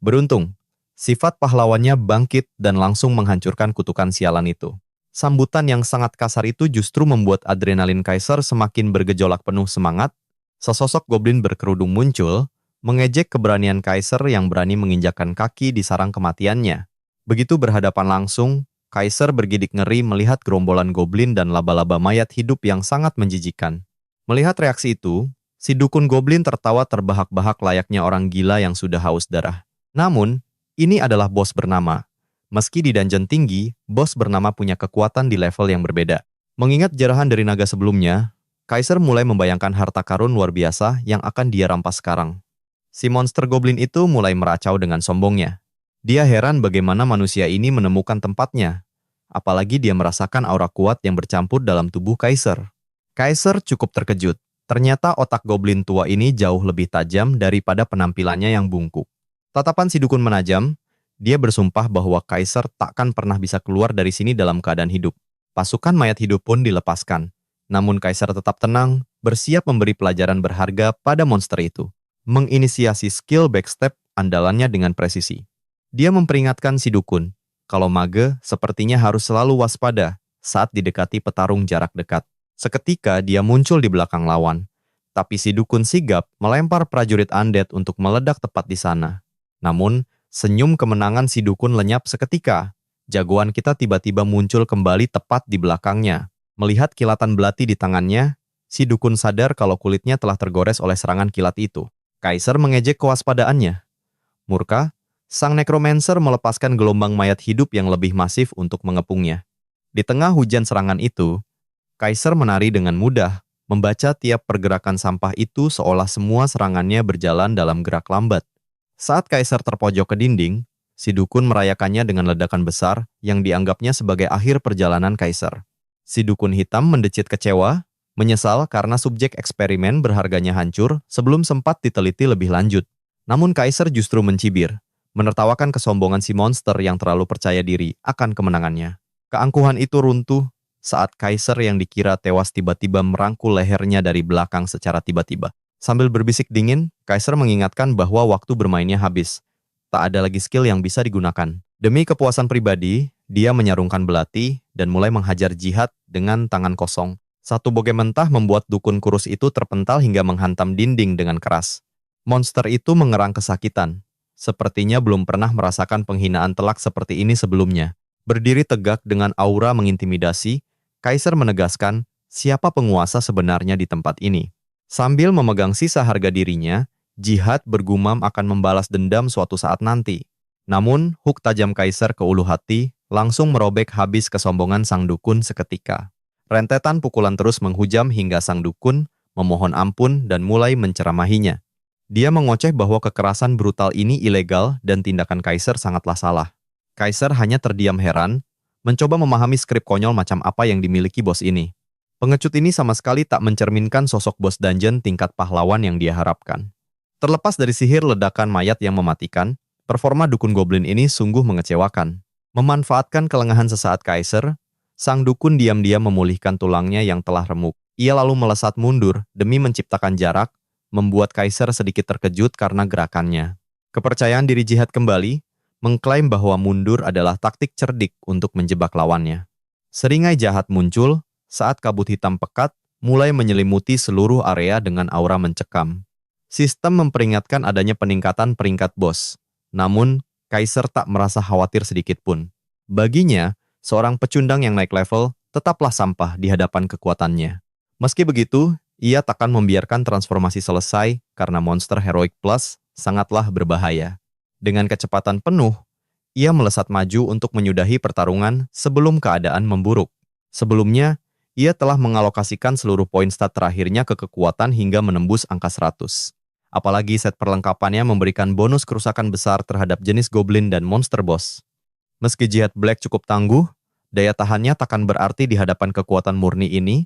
Beruntung, sifat pahlawannya bangkit dan langsung menghancurkan kutukan sialan itu. Sambutan yang sangat kasar itu justru membuat adrenalin Kaiser semakin bergejolak penuh semangat. Sesosok goblin berkerudung muncul, mengejek keberanian Kaiser yang berani menginjakkan kaki di sarang kematiannya. Begitu berhadapan langsung, Kaiser bergidik ngeri melihat gerombolan goblin dan laba-laba mayat hidup yang sangat menjijikan. Melihat reaksi itu, si dukun goblin tertawa terbahak-bahak layaknya orang gila yang sudah haus darah. Namun, ini adalah bos bernama. Meski di dungeon tinggi, bos bernama punya kekuatan di level yang berbeda. Mengingat jarahan dari naga sebelumnya, Kaiser mulai membayangkan harta karun luar biasa yang akan dia rampas sekarang. Si monster goblin itu mulai meracau dengan sombongnya. Dia heran bagaimana manusia ini menemukan tempatnya. Apalagi dia merasakan aura kuat yang bercampur dalam tubuh Kaiser. Kaiser cukup terkejut. Ternyata otak goblin tua ini jauh lebih tajam daripada penampilannya yang bungkuk. Tatapan si dukun menajam, dia bersumpah bahwa Kaiser takkan pernah bisa keluar dari sini dalam keadaan hidup. Pasukan mayat hidup pun dilepaskan. Namun Kaiser tetap tenang, bersiap memberi pelajaran berharga pada monster itu. Menginisiasi skill backstep andalannya dengan presisi. Dia memperingatkan si dukun, kalau mage sepertinya harus selalu waspada saat didekati petarung jarak dekat. Seketika dia muncul di belakang lawan. Tapi si dukun sigap melempar prajurit undead untuk meledak tepat di sana. Namun, senyum kemenangan si dukun lenyap seketika. Jagoan kita tiba-tiba muncul kembali tepat di belakangnya. Melihat kilatan belati di tangannya, si dukun sadar kalau kulitnya telah tergores oleh serangan kilat itu. Kaiser mengejek kewaspadaannya. Murka, sang necromancer melepaskan gelombang mayat hidup yang lebih masif untuk mengepungnya. Di tengah hujan serangan itu, Kaiser menari dengan mudah, membaca tiap pergerakan sampah itu seolah semua serangannya berjalan dalam gerak lambat. Saat Kaiser terpojok ke dinding, si dukun merayakannya dengan ledakan besar yang dianggapnya sebagai akhir perjalanan Kaiser. Si dukun hitam mendecit kecewa, menyesal karena subjek eksperimen berharganya hancur sebelum sempat diteliti lebih lanjut. Namun Kaiser justru mencibir, menertawakan kesombongan si monster yang terlalu percaya diri akan kemenangannya. Keangkuhan itu runtuh saat Kaiser yang dikira tewas tiba-tiba merangkul lehernya dari belakang secara tiba-tiba. Sambil berbisik dingin, Kaiser mengingatkan bahwa waktu bermainnya habis. Tak ada lagi skill yang bisa digunakan. Demi kepuasan pribadi, dia menyarungkan belati dan mulai menghajar Jihad dengan tangan kosong. Satu boge mentah membuat dukun kurus itu terpental hingga menghantam dinding dengan keras. Monster itu mengerang kesakitan. Sepertinya belum pernah merasakan penghinaan telak seperti ini sebelumnya. Berdiri tegak dengan aura mengintimidasi, Kaiser menegaskan siapa penguasa sebenarnya di tempat ini. Sambil memegang sisa harga dirinya, Jihad bergumam akan membalas dendam suatu saat nanti. Namun, hook tajam Kaiser ke ulu hati langsung merobek habis kesombongan sang dukun seketika. Rentetan pukulan terus menghujam hingga sang dukun memohon ampun dan mulai menceramahinya. Dia mengoceh bahwa kekerasan brutal ini ilegal dan tindakan Kaiser sangatlah salah. Kaiser hanya terdiam heran, mencoba memahami skrip konyol macam apa yang dimiliki bos ini. Pengecut ini sama sekali tak mencerminkan sosok bos dungeon tingkat pahlawan yang dia harapkan. Terlepas dari sihir ledakan mayat yang mematikan, performa dukun goblin ini sungguh mengecewakan. Memanfaatkan kelengahan sesaat Kaiser, sang dukun diam-diam memulihkan tulangnya yang telah remuk. Ia lalu melesat mundur demi menciptakan jarak, membuat Kaiser sedikit terkejut karena gerakannya. Kepercayaan diri Jihad kembali, mengklaim bahwa mundur adalah taktik cerdik untuk menjebak lawannya. Seringai jahat muncul saat kabut hitam pekat mulai menyelimuti seluruh area dengan aura mencekam. Sistem memperingatkan adanya peningkatan peringkat bos. Namun, Kaiser tak merasa khawatir sedikit pun. Baginya, seorang pecundang yang naik level tetaplah sampah di hadapan kekuatannya. Meski begitu, ia takkan membiarkan transformasi selesai karena monster Heroic Plus sangatlah berbahaya. Dengan kecepatan penuh, ia melesat maju untuk menyudahi pertarungan sebelum keadaan memburuk. Sebelumnya, ia telah mengalokasikan seluruh poin stat terakhirnya ke kekuatan hingga menembus angka 100. Apalagi set perlengkapannya memberikan bonus kerusakan besar terhadap jenis goblin dan monster boss. Meski Jihad Black cukup tangguh, daya tahannya takkan berarti di hadapan kekuatan murni ini.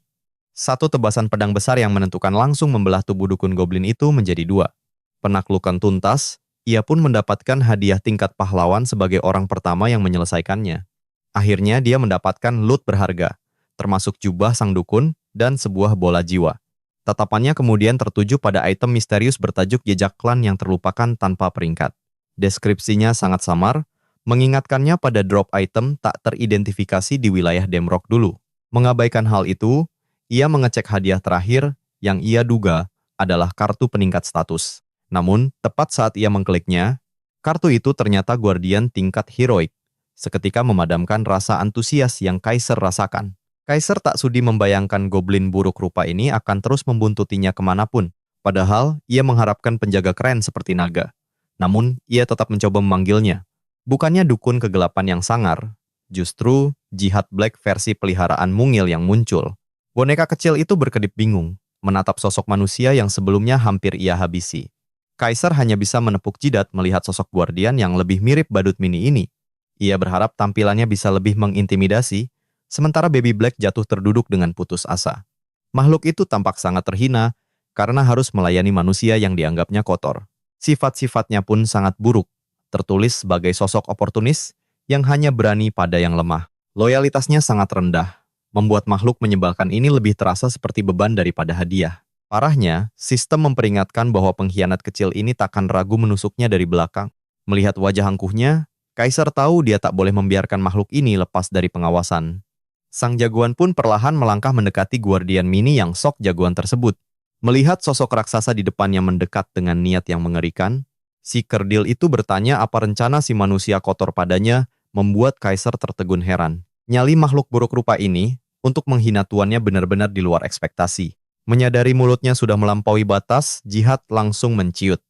Satu tebasan pedang besar yang menentukan langsung membelah tubuh dukun goblin itu menjadi dua. Penaklukan tuntas, ia pun mendapatkan hadiah tingkat pahlawan sebagai orang pertama yang menyelesaikannya. Akhirnya dia mendapatkan loot berharga, termasuk jubah sang dukun dan sebuah bola jiwa. Tatapannya kemudian tertuju pada item misterius bertajuk jejak klan yang terlupakan tanpa peringkat. Deskripsinya sangat samar, mengingatkannya pada drop item tak teridentifikasi di wilayah Demrock dulu. Mengabaikan hal itu, ia mengecek hadiah terakhir yang ia duga adalah kartu peningkat status. Namun, tepat saat ia mengkliknya, kartu itu ternyata Guardian tingkat heroik, seketika memadamkan rasa antusias yang Kaiser rasakan. Kaiser tak sudi membayangkan goblin buruk rupa ini akan terus membuntutinya kemanapun. Padahal, ia mengharapkan penjaga keren seperti naga. Namun, ia tetap mencoba memanggilnya. Bukannya dukun kegelapan yang sangar, justru Jihad Black versi peliharaan mungil yang muncul. Boneka kecil itu berkedip bingung, menatap sosok manusia yang sebelumnya hampir ia habisi. Kaiser hanya bisa menepuk jidat melihat sosok Guardian yang lebih mirip badut mini ini. Ia berharap tampilannya bisa lebih mengintimidasi, sementara Baby Black jatuh terduduk dengan putus asa. Makhluk itu tampak sangat terhina karena harus melayani manusia yang dianggapnya kotor. Sifat-sifatnya pun sangat buruk, tertulis sebagai sosok oportunis yang hanya berani pada yang lemah. Loyalitasnya sangat rendah, membuat makhluk menyebalkan ini lebih terasa seperti beban daripada hadiah. Parahnya, sistem memperingatkan bahwa pengkhianat kecil ini takkan ragu menusuknya dari belakang. Melihat wajah angkuhnya, Kaiser tahu dia tak boleh membiarkan makhluk ini lepas dari pengawasan. Sang jagoan pun perlahan melangkah mendekati Guardian mini yang sok jagoan tersebut. Melihat sosok raksasa di depannya mendekat dengan niat yang mengerikan, si kerdil itu bertanya apa rencana si manusia kotor padanya membuat Kaiser tertegun heran. Nyali makhluk buruk rupa ini, untuk menghina tuannya benar-benar di luar ekspektasi. Menyadari mulutnya sudah melampaui batas, Jihad langsung menciut.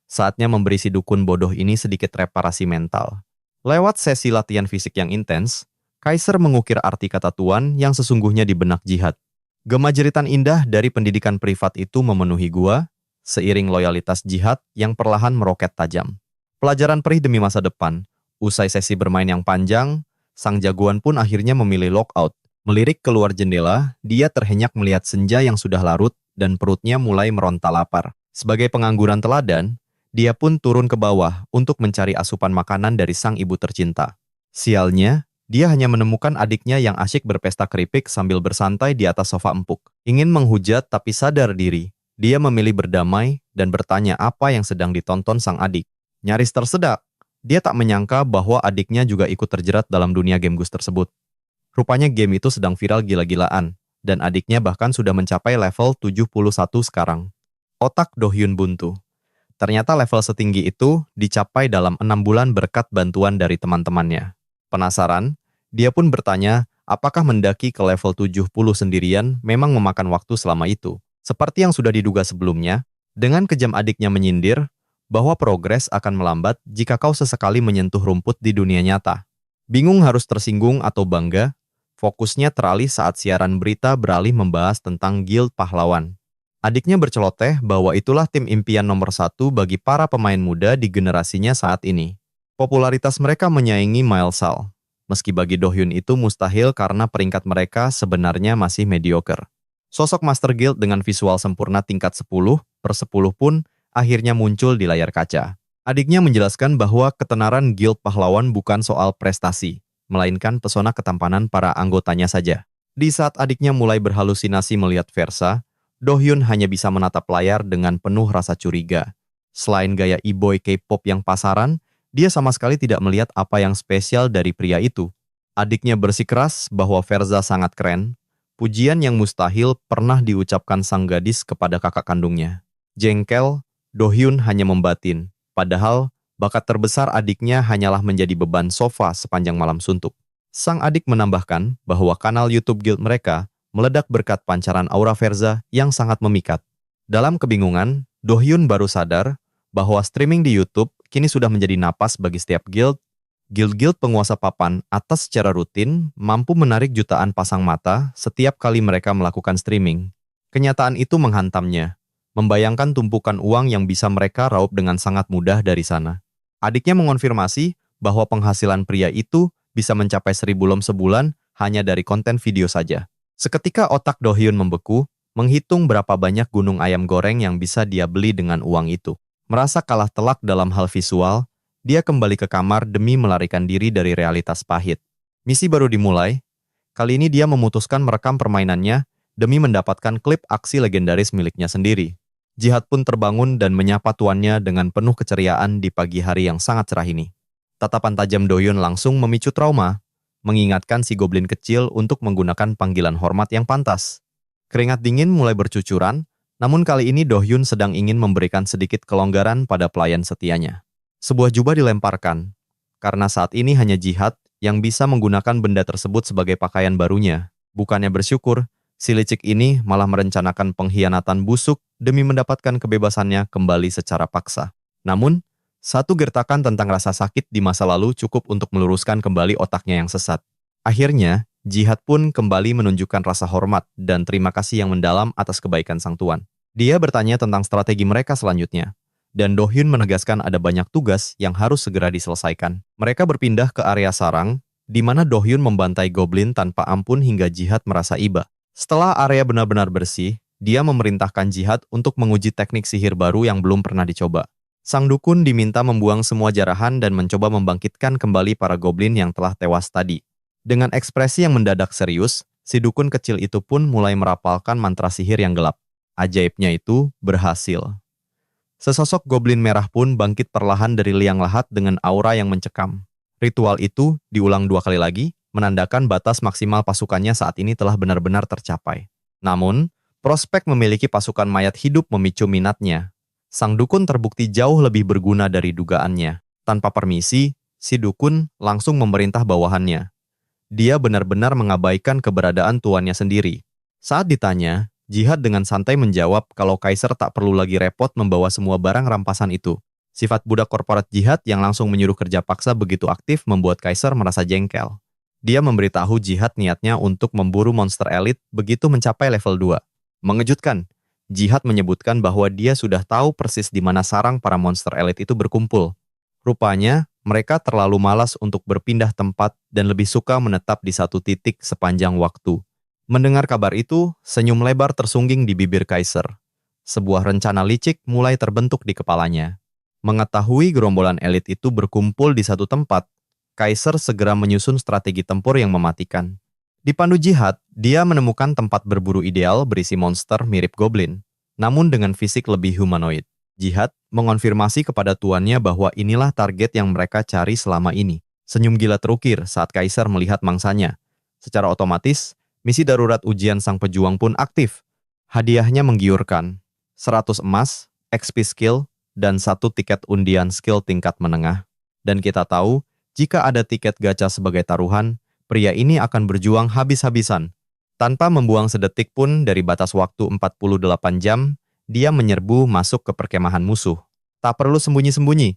Saatnya memberi si dukun bodoh ini sedikit reparasi mental. Lewat sesi latihan fisik yang intens, Kaiser mengukir arti kata tuan yang sesungguhnya di benak Jihad. Gema jeritan indah dari pendidikan privat itu memenuhi gua, seiring loyalitas Jihad yang perlahan meroket tajam. Pelajaran perih demi masa depan. Usai sesi bermain yang panjang, sang jagoan pun akhirnya memilih lockout. Melirik keluar jendela, dia terhenyak melihat senja yang sudah larut dan perutnya mulai meronta lapar. Sebagai pengangguran teladan, Dia pun turun ke bawah untuk mencari asupan makanan dari sang ibu tercinta. Sialnya, dia hanya menemukan adiknya yang asyik berpesta keripik sambil bersantai di atas sofa empuk. Ingin menghujat tapi sadar diri. Dia memilih berdamai dan bertanya apa yang sedang ditonton sang adik. Nyaris tersedak. Dia tak menyangka bahwa adiknya juga ikut terjerat dalam dunia game Gus tersebut. Rupanya game itu sedang viral gila-gilaan, dan adiknya bahkan sudah mencapai level 71 sekarang. Otak Do-hyun buntu. Ternyata level setinggi itu dicapai dalam 6 bulan berkat bantuan dari teman-temannya. Penasaran, dia pun bertanya apakah mendaki ke level 70 sendirian memang memakan waktu selama itu. Seperti yang sudah diduga sebelumnya, dengan kejam adiknya menyindir bahwa progres akan melambat jika kau sesekali menyentuh rumput di dunia nyata. Bingung harus tersinggung atau bangga, fokusnya teralih saat siaran berita beralih membahas tentang Guild Pahlawan. Adiknya berceloteh bahwa itulah tim impian nomor 1 bagi para pemain muda di generasinya saat ini. Popularitas mereka menyaingi Milesal. Meski bagi Do-hyun itu mustahil karena peringkat mereka sebenarnya masih mediocre. Sosok Master Guild dengan visual sempurna tingkat 10/10 pun akhirnya muncul di layar kaca. Adiknya menjelaskan bahwa ketenaran Guild Pahlawan bukan soal prestasi, melainkan pesona ketampanan para anggotanya saja. Di saat adiknya mulai berhalusinasi melihat Versa, Do-hyun hanya bisa menatap layar dengan penuh rasa curiga. Selain gaya e-boy K-pop yang pasaran, dia sama sekali tidak melihat apa yang spesial dari pria itu. Adiknya bersikeras bahwa Versa sangat keren, pujian yang mustahil pernah diucapkan sang gadis kepada kakak kandungnya. Jengkel, Do-hyun hanya membatin, padahal bakat terbesar adiknya hanyalah menjadi beban sofa sepanjang malam suntuk. Sang adik menambahkan bahwa kanal YouTube Guild mereka meledak berkat pancaran aura Versa yang sangat memikat. Dalam kebingungan, Do-hyun baru sadar bahwa streaming di YouTube kini sudah menjadi napas bagi setiap guild. Guild-guild penguasa papan atas secara rutin mampu menarik jutaan pasang mata setiap kali mereka melakukan streaming. Kenyataan itu menghantamnya, membayangkan tumpukan uang yang bisa mereka raup dengan sangat mudah dari sana. Adiknya mengonfirmasi bahwa penghasilan pria itu bisa mencapai 1.000 lom sebulan hanya dari konten video saja. Seketika otak Do-hyun membeku, menghitung berapa banyak gunung ayam goreng yang bisa dia beli dengan uang itu. Merasa kalah telak dalam hal visual, dia kembali ke kamar demi melarikan diri dari realitas pahit. Misi baru dimulai, kali ini dia memutuskan merekam permainannya demi mendapatkan klip aksi legendaris miliknya sendiri. Jihad pun terbangun dan menyapa tuannya dengan penuh keceriaan di pagi hari yang sangat cerah ini. Tatapan tajam Do-hyun langsung memicu trauma, mengingatkan si goblin kecil untuk menggunakan panggilan hormat yang pantas. Keringat dingin mulai bercucuran, namun kali ini Do-hyun sedang ingin memberikan sedikit kelonggaran pada pelayan setianya. Sebuah jubah dilemparkan, karena saat ini hanya Jihad yang bisa menggunakan benda tersebut sebagai pakaian barunya. Bukannya bersyukur, si licik ini malah merencanakan pengkhianatan busuk demi mendapatkan kebebasannya kembali secara paksa. Namun, satu gertakan tentang rasa sakit di masa lalu cukup untuk meluruskan kembali otaknya yang sesat. Akhirnya, Jihad pun kembali menunjukkan rasa hormat dan terima kasih yang mendalam atas kebaikan sang tuan. Dia bertanya tentang strategi mereka selanjutnya, dan Do-hyun menegaskan ada banyak tugas yang harus segera diselesaikan. Mereka berpindah ke area sarang, di mana Do-hyun membantai goblin tanpa ampun hingga Jihad merasa iba. Setelah area benar-benar bersih, dia memerintahkan Jihad untuk menguji teknik sihir baru yang belum pernah dicoba. Sang dukun diminta membuang semua jarahan dan mencoba membangkitkan kembali para goblin yang telah tewas tadi. Dengan ekspresi yang mendadak serius, si dukun kecil itu pun mulai merapalkan mantra sihir yang gelap. Ajaibnya itu berhasil. Sesosok goblin merah pun bangkit perlahan dari liang lahat dengan aura yang mencekam. Ritual itu diulang 2 kali lagi, menandakan batas maksimal pasukannya saat ini telah benar-benar tercapai. Namun, prospek memiliki pasukan mayat hidup memicu minatnya. Sang dukun terbukti jauh lebih berguna dari dugaannya. Tanpa permisi, si dukun langsung memerintah bawahannya. Dia benar-benar mengabaikan keberadaan tuannya sendiri. Saat ditanya, Jihad dengan santai menjawab kalau Kaiser tak perlu lagi repot membawa semua barang rampasan itu. Sifat budak korporat Jihad yang langsung menyuruh kerja paksa begitu aktif membuat Kaiser merasa jengkel. Dia memberitahu Jihad niatnya untuk memburu monster elit begitu mencapai level 2. Mengejutkan, Jihad menyebutkan bahwa dia sudah tahu persis di mana sarang para monster elit itu berkumpul. Rupanya, mereka terlalu malas untuk berpindah tempat dan lebih suka menetap di satu titik sepanjang waktu. Mendengar kabar itu, senyum lebar tersungging di bibir Kaiser. Sebuah rencana licik mulai terbentuk di kepalanya. Mengetahui gerombolan elit itu berkumpul di satu tempat, Kaiser segera menyusun strategi tempur yang mematikan. Dipandu Jihad, dia menemukan tempat berburu ideal berisi monster mirip goblin, namun dengan fisik lebih humanoid. Jihad mengonfirmasi kepada tuannya bahwa inilah target yang mereka cari selama ini. Senyum gila terukir saat Kaiser melihat mangsanya. Secara otomatis, misi darurat ujian sang pejuang pun aktif. Hadiahnya menggiurkan, 100 emas, XP skill, dan 1 tiket undian skill tingkat menengah. Dan kita tahu, jika ada tiket gacha sebagai taruhan, pria ini akan berjuang habis-habisan. Tanpa membuang sedetik pun dari batas waktu 48 jam, dia menyerbu masuk ke perkemahan musuh. Tak perlu sembunyi-sembunyi.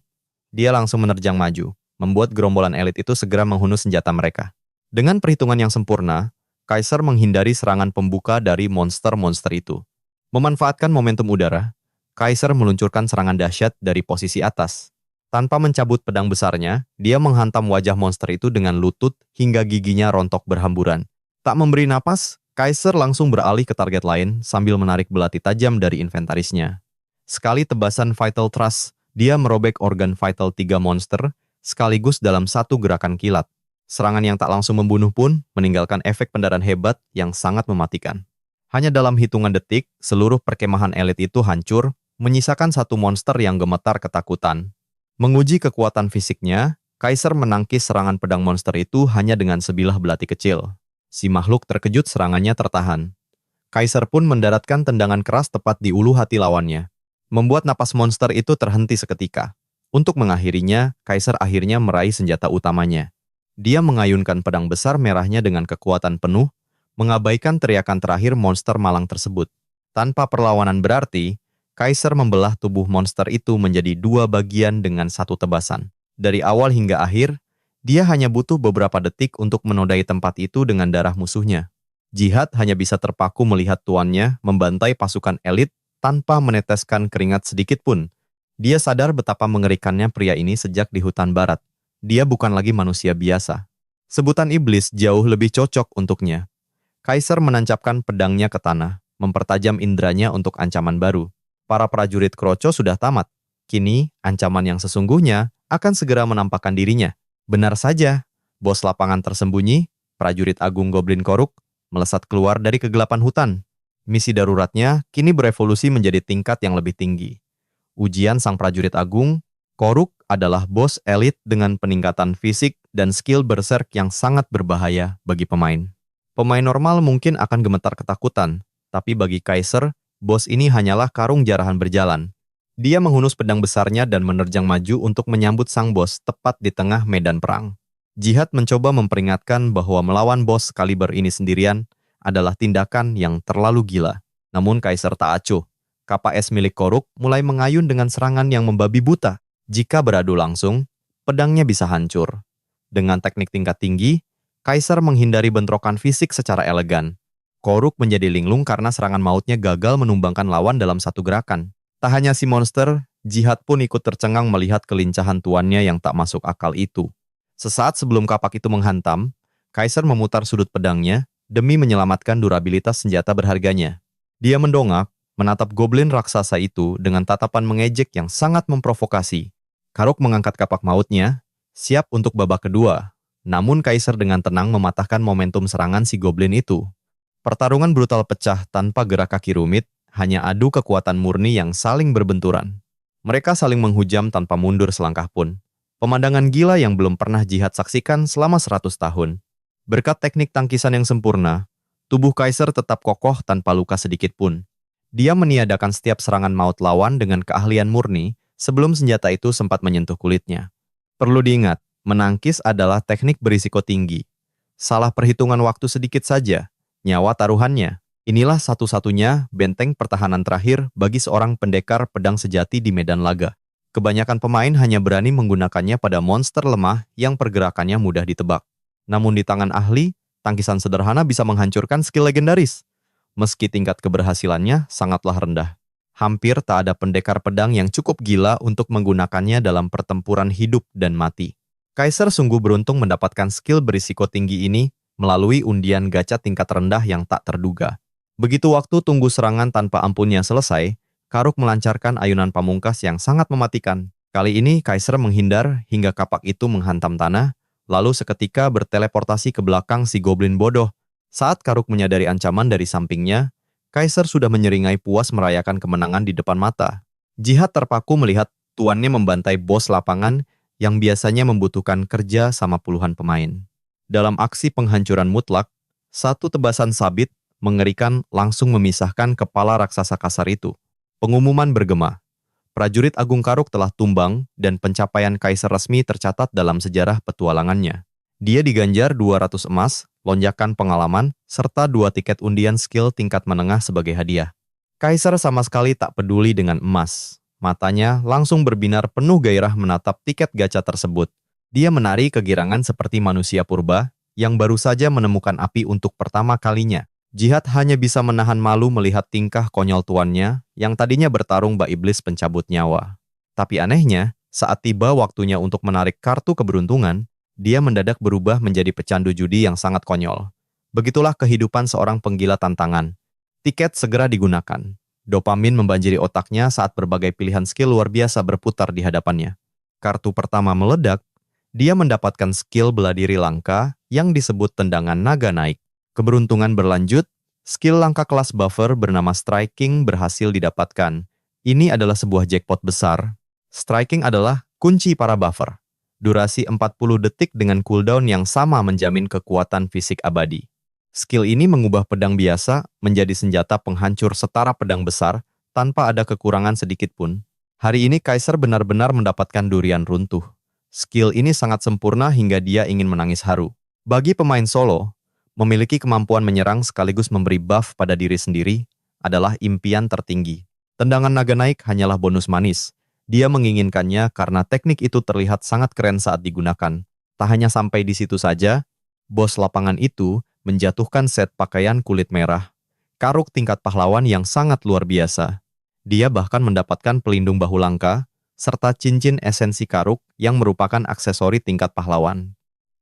Dia langsung menerjang maju, membuat gerombolan elit itu segera menghunus senjata mereka. Dengan perhitungan yang sempurna, Kaiser menghindari serangan pembuka dari monster-monster itu. Memanfaatkan momentum udara, Kaiser meluncurkan serangan dahsyat dari posisi atas. Tanpa mencabut pedang besarnya, dia menghantam wajah monster itu dengan lutut hingga giginya rontok berhamburan. Tak memberi napas, Kaiser langsung beralih ke target lain sambil menarik belati tajam dari inventarisnya. Sekali tebasan Vital Thrust, dia merobek organ vital 3 monster sekaligus dalam satu gerakan kilat. Serangan yang tak langsung membunuh pun meninggalkan efek pendarahan hebat yang sangat mematikan. Hanya dalam hitungan detik, seluruh perkemahan elit itu hancur, menyisakan satu monster yang gemetar ketakutan. Menguji kekuatan fisiknya, Kaiser menangkis serangan pedang monster itu hanya dengan sebilah belati kecil. Si makhluk terkejut serangannya tertahan. Kaiser pun mendaratkan tendangan keras tepat di ulu hati lawannya, membuat napas monster itu terhenti seketika. Untuk mengakhirinya, Kaiser akhirnya meraih senjata utamanya. Dia mengayunkan pedang besar merahnya dengan kekuatan penuh, mengabaikan teriakan terakhir monster malang tersebut. Tanpa perlawanan berarti, Kaiser membelah tubuh monster itu menjadi 2 bagian dengan 1 tebasan. Dari awal hingga akhir, dia hanya butuh beberapa detik untuk menodai tempat itu dengan darah musuhnya. Jihad hanya bisa terpaku melihat tuannya membantai pasukan elit tanpa meneteskan keringat sedikit pun. Dia sadar betapa mengerikannya pria ini sejak di hutan barat. Dia bukan lagi manusia biasa. Sebutan iblis jauh lebih cocok untuknya. Kaiser menancapkan pedangnya ke tanah, mempertajam indranya untuk ancaman baru. Para prajurit kroco sudah tamat. Kini, ancaman yang sesungguhnya akan segera menampakkan dirinya. Benar saja, bos lapangan tersembunyi, prajurit agung Goblin Koruk, melesat keluar dari kegelapan hutan. Misi daruratnya kini berevolusi menjadi tingkat yang lebih tinggi. Ujian sang prajurit agung, Koruk adalah bos elit dengan peningkatan fisik dan skill berserk yang sangat berbahaya bagi pemain. Pemain normal mungkin akan gemetar ketakutan, tapi bagi Kaiser, bos ini hanyalah karung jarahan berjalan. Dia menghunus pedang besarnya dan menerjang maju untuk menyambut sang bos tepat di tengah medan perang. Jihad mencoba memperingatkan bahwa melawan bos kaliber ini sendirian adalah tindakan yang terlalu gila. Namun Kaiser tak acuh. Kapal es milik Koruk mulai mengayun dengan serangan yang membabi buta. Jika beradu langsung, pedangnya bisa hancur. Dengan teknik tingkat tinggi, Kaiser menghindari bentrokan fisik secara elegan. Koruk menjadi linglung karena serangan mautnya gagal menumbangkan lawan dalam satu gerakan. Tak hanya si monster, Jihad pun ikut tercengang melihat kelincahan tuannya yang tak masuk akal itu. Sesaat sebelum kapak itu menghantam, Kaiser memutar sudut pedangnya demi menyelamatkan durabilitas senjata berharganya. Dia mendongak, menatap goblin raksasa itu dengan tatapan mengejek yang sangat memprovokasi. Koruk mengangkat kapak mautnya, siap untuk babak kedua. Namun Kaiser dengan tenang mematahkan momentum serangan si goblin itu. Pertarungan brutal pecah tanpa gerak kaki rumit, hanya adu kekuatan murni yang saling berbenturan. Mereka saling menghujam tanpa mundur selangkah pun. Pemandangan gila yang belum pernah Jihad saksikan selama 100 tahun. Berkat teknik tangkisan yang sempurna, tubuh Kaiser tetap kokoh tanpa luka sedikit pun. Dia meniadakan setiap serangan maut lawan dengan keahlian murni sebelum senjata itu sempat menyentuh kulitnya. Perlu diingat, menangkis adalah teknik berisiko tinggi. Salah perhitungan waktu sedikit saja, nyawa taruhannya. Inilah satu-satunya benteng pertahanan terakhir bagi seorang pendekar pedang sejati di medan laga. Kebanyakan pemain hanya berani menggunakannya pada monster lemah yang pergerakannya mudah ditebak. Namun di tangan ahli, tangkisan sederhana bisa menghancurkan skill legendaris. Meski tingkat keberhasilannya sangatlah rendah. Hampir tak ada pendekar pedang yang cukup gila untuk menggunakannya dalam pertempuran hidup dan mati. Kaiser sungguh beruntung mendapatkan skill berisiko tinggi ini melalui undian gacha tingkat rendah yang tak terduga. Begitu waktu tunggu serangan tanpa ampunnya selesai, Koruk melancarkan ayunan pamungkas yang sangat mematikan. Kali ini Kaiser menghindar hingga kapak itu menghantam tanah, lalu seketika berteleportasi ke belakang si goblin bodoh. Saat Karuk menyadari ancaman dari sampingnya, Kaiser sudah menyeringai puas merayakan kemenangan di depan mata. Jihad terpaku melihat tuannya membantai bos lapangan yang biasanya membutuhkan kerja sama puluhan pemain. Dalam aksi penghancuran mutlak, satu tebasan sabit mengerikan langsung memisahkan kepala raksasa kasar itu. Pengumuman bergema. Prajurit Agung Karuk telah tumbang dan pencapaian Kaiser resmi tercatat dalam sejarah petualangannya. Dia diganjar 200 emas, lonjakan pengalaman, serta 2 tiket undian skill tingkat menengah sebagai hadiah. Kaiser sama sekali tak peduli dengan emas. Matanya langsung berbinar penuh gairah menatap tiket gacha tersebut. Dia menari kegirangan seperti manusia purba yang baru saja menemukan api untuk pertama kalinya. Jihad hanya bisa menahan malu melihat tingkah konyol tuannya yang tadinya bertarung bak iblis pencabut nyawa. Tapi anehnya, saat tiba waktunya untuk menarik kartu keberuntungan, dia mendadak berubah menjadi pecandu judi yang sangat konyol. Begitulah kehidupan seorang penggila tantangan. Tiket segera digunakan. Dopamin membanjiri otaknya saat berbagai pilihan skill luar biasa berputar di hadapannya. Kartu pertama meledak, dia mendapatkan skill bela diri langka yang disebut tendangan naga naik. Keberuntungan berlanjut, skill langka kelas buffer bernama Striking berhasil didapatkan. Ini adalah sebuah jackpot besar. Striking adalah kunci para buffer. Durasi 40 detik dengan cooldown yang sama menjamin kekuatan fisik abadi. Skill ini mengubah pedang biasa menjadi senjata penghancur setara pedang besar tanpa ada kekurangan sedikit pun. Hari ini Kaiser benar-benar mendapatkan durian runtuh. Skill ini sangat sempurna hingga dia ingin menangis haru. Bagi pemain solo, memiliki kemampuan menyerang sekaligus memberi buff pada diri sendiri adalah impian tertinggi. Tendangan naga naik hanyalah bonus manis. Dia menginginkannya karena teknik itu terlihat sangat keren saat digunakan. Tak hanya sampai di situ saja, bos lapangan itu menjatuhkan set pakaian kulit merah. Karuk tingkat pahlawan yang sangat luar biasa. Dia bahkan mendapatkan pelindung bahu langka, serta cincin esensi Karuk yang merupakan aksesori tingkat pahlawan.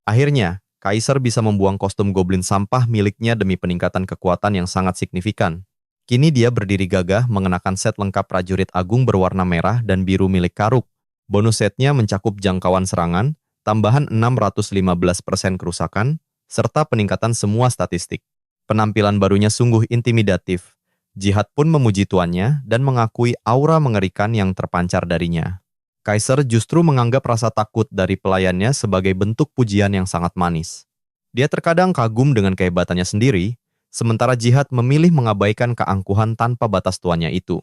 Akhirnya, Kaiser bisa membuang kostum goblin sampah miliknya demi peningkatan kekuatan yang sangat signifikan. Kini dia berdiri gagah mengenakan set lengkap prajurit agung berwarna merah dan biru milik Karuk. Bonus setnya mencakup jangkauan serangan, tambahan 615% kerusakan, serta peningkatan semua statistik. Penampilan barunya sungguh intimidatif. Jihad pun memuji tuannya dan mengakui aura mengerikan yang terpancar darinya. Kaiser justru menganggap rasa takut dari pelayannya sebagai bentuk pujian yang sangat manis. Dia terkadang kagum dengan kehebatannya sendiri, sementara Jihad memilih mengabaikan keangkuhan tanpa batas tuannya itu.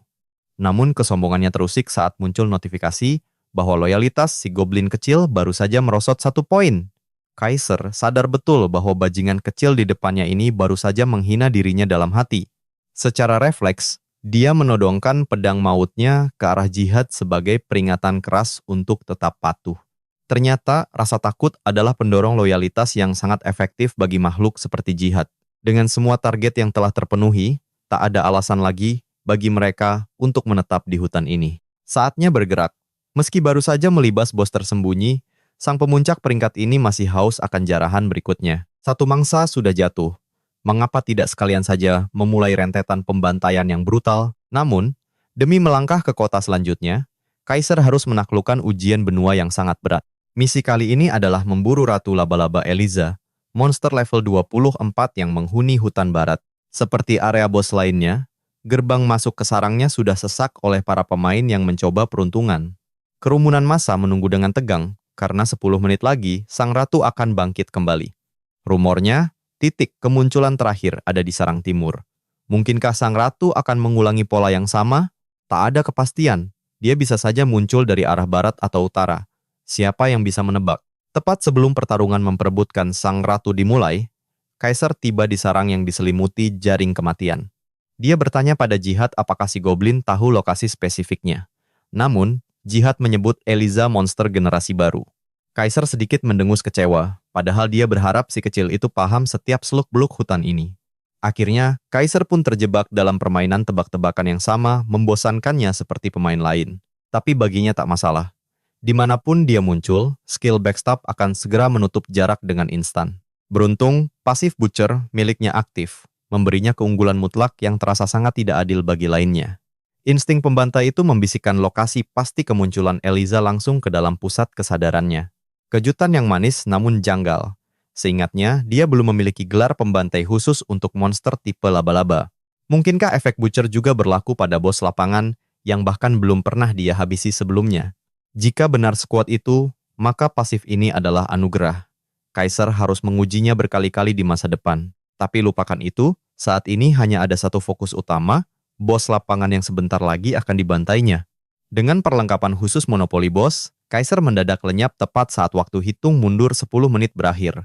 Namun kesombongannya terusik saat muncul notifikasi bahwa loyalitas si goblin kecil baru saja merosot 1 poin. Kaiser sadar betul bahwa bajingan kecil di depannya ini baru saja menghina dirinya dalam hati. Secara refleks, dia menodongkan pedang mautnya ke arah Jihad sebagai peringatan keras untuk tetap patuh. Ternyata, rasa takut adalah pendorong loyalitas yang sangat efektif bagi makhluk seperti Jihad. Dengan semua target yang telah terpenuhi, tak ada alasan lagi bagi mereka untuk menetap di hutan ini. Saatnya bergerak. Meski baru saja melibas bos tersembunyi, sang pemuncak peringkat ini masih haus akan jarahan berikutnya. Satu mangsa sudah jatuh. Mengapa tidak sekalian saja memulai rentetan pembantaian yang brutal? Namun, demi melangkah ke kota selanjutnya, Kaiser harus menaklukkan ujian benua yang sangat berat. Misi kali ini adalah memburu Ratu Laba-Laba Eliza, monster level 24 yang menghuni hutan barat. Seperti area bos lainnya, gerbang masuk ke sarangnya sudah sesak oleh para pemain yang mencoba peruntungan. Kerumunan massa menunggu dengan tegang, karena 10 menit lagi sang ratu akan bangkit kembali. Rumornya, titik kemunculan terakhir ada di sarang timur. Mungkinkah sang ratu akan mengulangi pola yang sama? Tak ada kepastian. Dia bisa saja muncul dari arah barat atau utara. Siapa yang bisa menebak? Tepat sebelum pertarungan memperebutkan sang ratu dimulai, Kaiser tiba di sarang yang diselimuti jaring kematian. Dia bertanya pada Jihad apakah si goblin tahu lokasi spesifiknya. Namun, Jihad menyebut Eliza monster generasi baru. Kaiser sedikit mendengus kecewa, padahal dia berharap si kecil itu paham setiap seluk-beluk hutan ini. Akhirnya, Kaiser pun terjebak dalam permainan tebak-tebakan yang sama, membosankannya seperti pemain lain. Tapi baginya tak masalah. Dimanapun dia muncul, skill backstab akan segera menutup jarak dengan instan. Beruntung, pasif Butcher miliknya aktif, memberinya keunggulan mutlak yang terasa sangat tidak adil bagi lainnya. Insting pembantai itu membisikkan lokasi pasti kemunculan Eliza langsung ke dalam pusat kesadarannya. Kejutan yang manis namun janggal. Seingatnya, dia belum memiliki gelar pembantai khusus untuk monster tipe laba-laba. Mungkinkah efek Butcher juga berlaku pada bos lapangan yang bahkan belum pernah dia habisi sebelumnya? Jika benar sekuat itu, maka pasif ini adalah anugerah. Kaiser harus mengujinya berkali-kali di masa depan. Tapi lupakan itu, saat ini hanya ada satu fokus utama, bos lapangan yang sebentar lagi akan dibantainya. Dengan perlengkapan khusus monopoli bos, Kaiser mendadak lenyap tepat saat waktu hitung mundur 10 menit berakhir.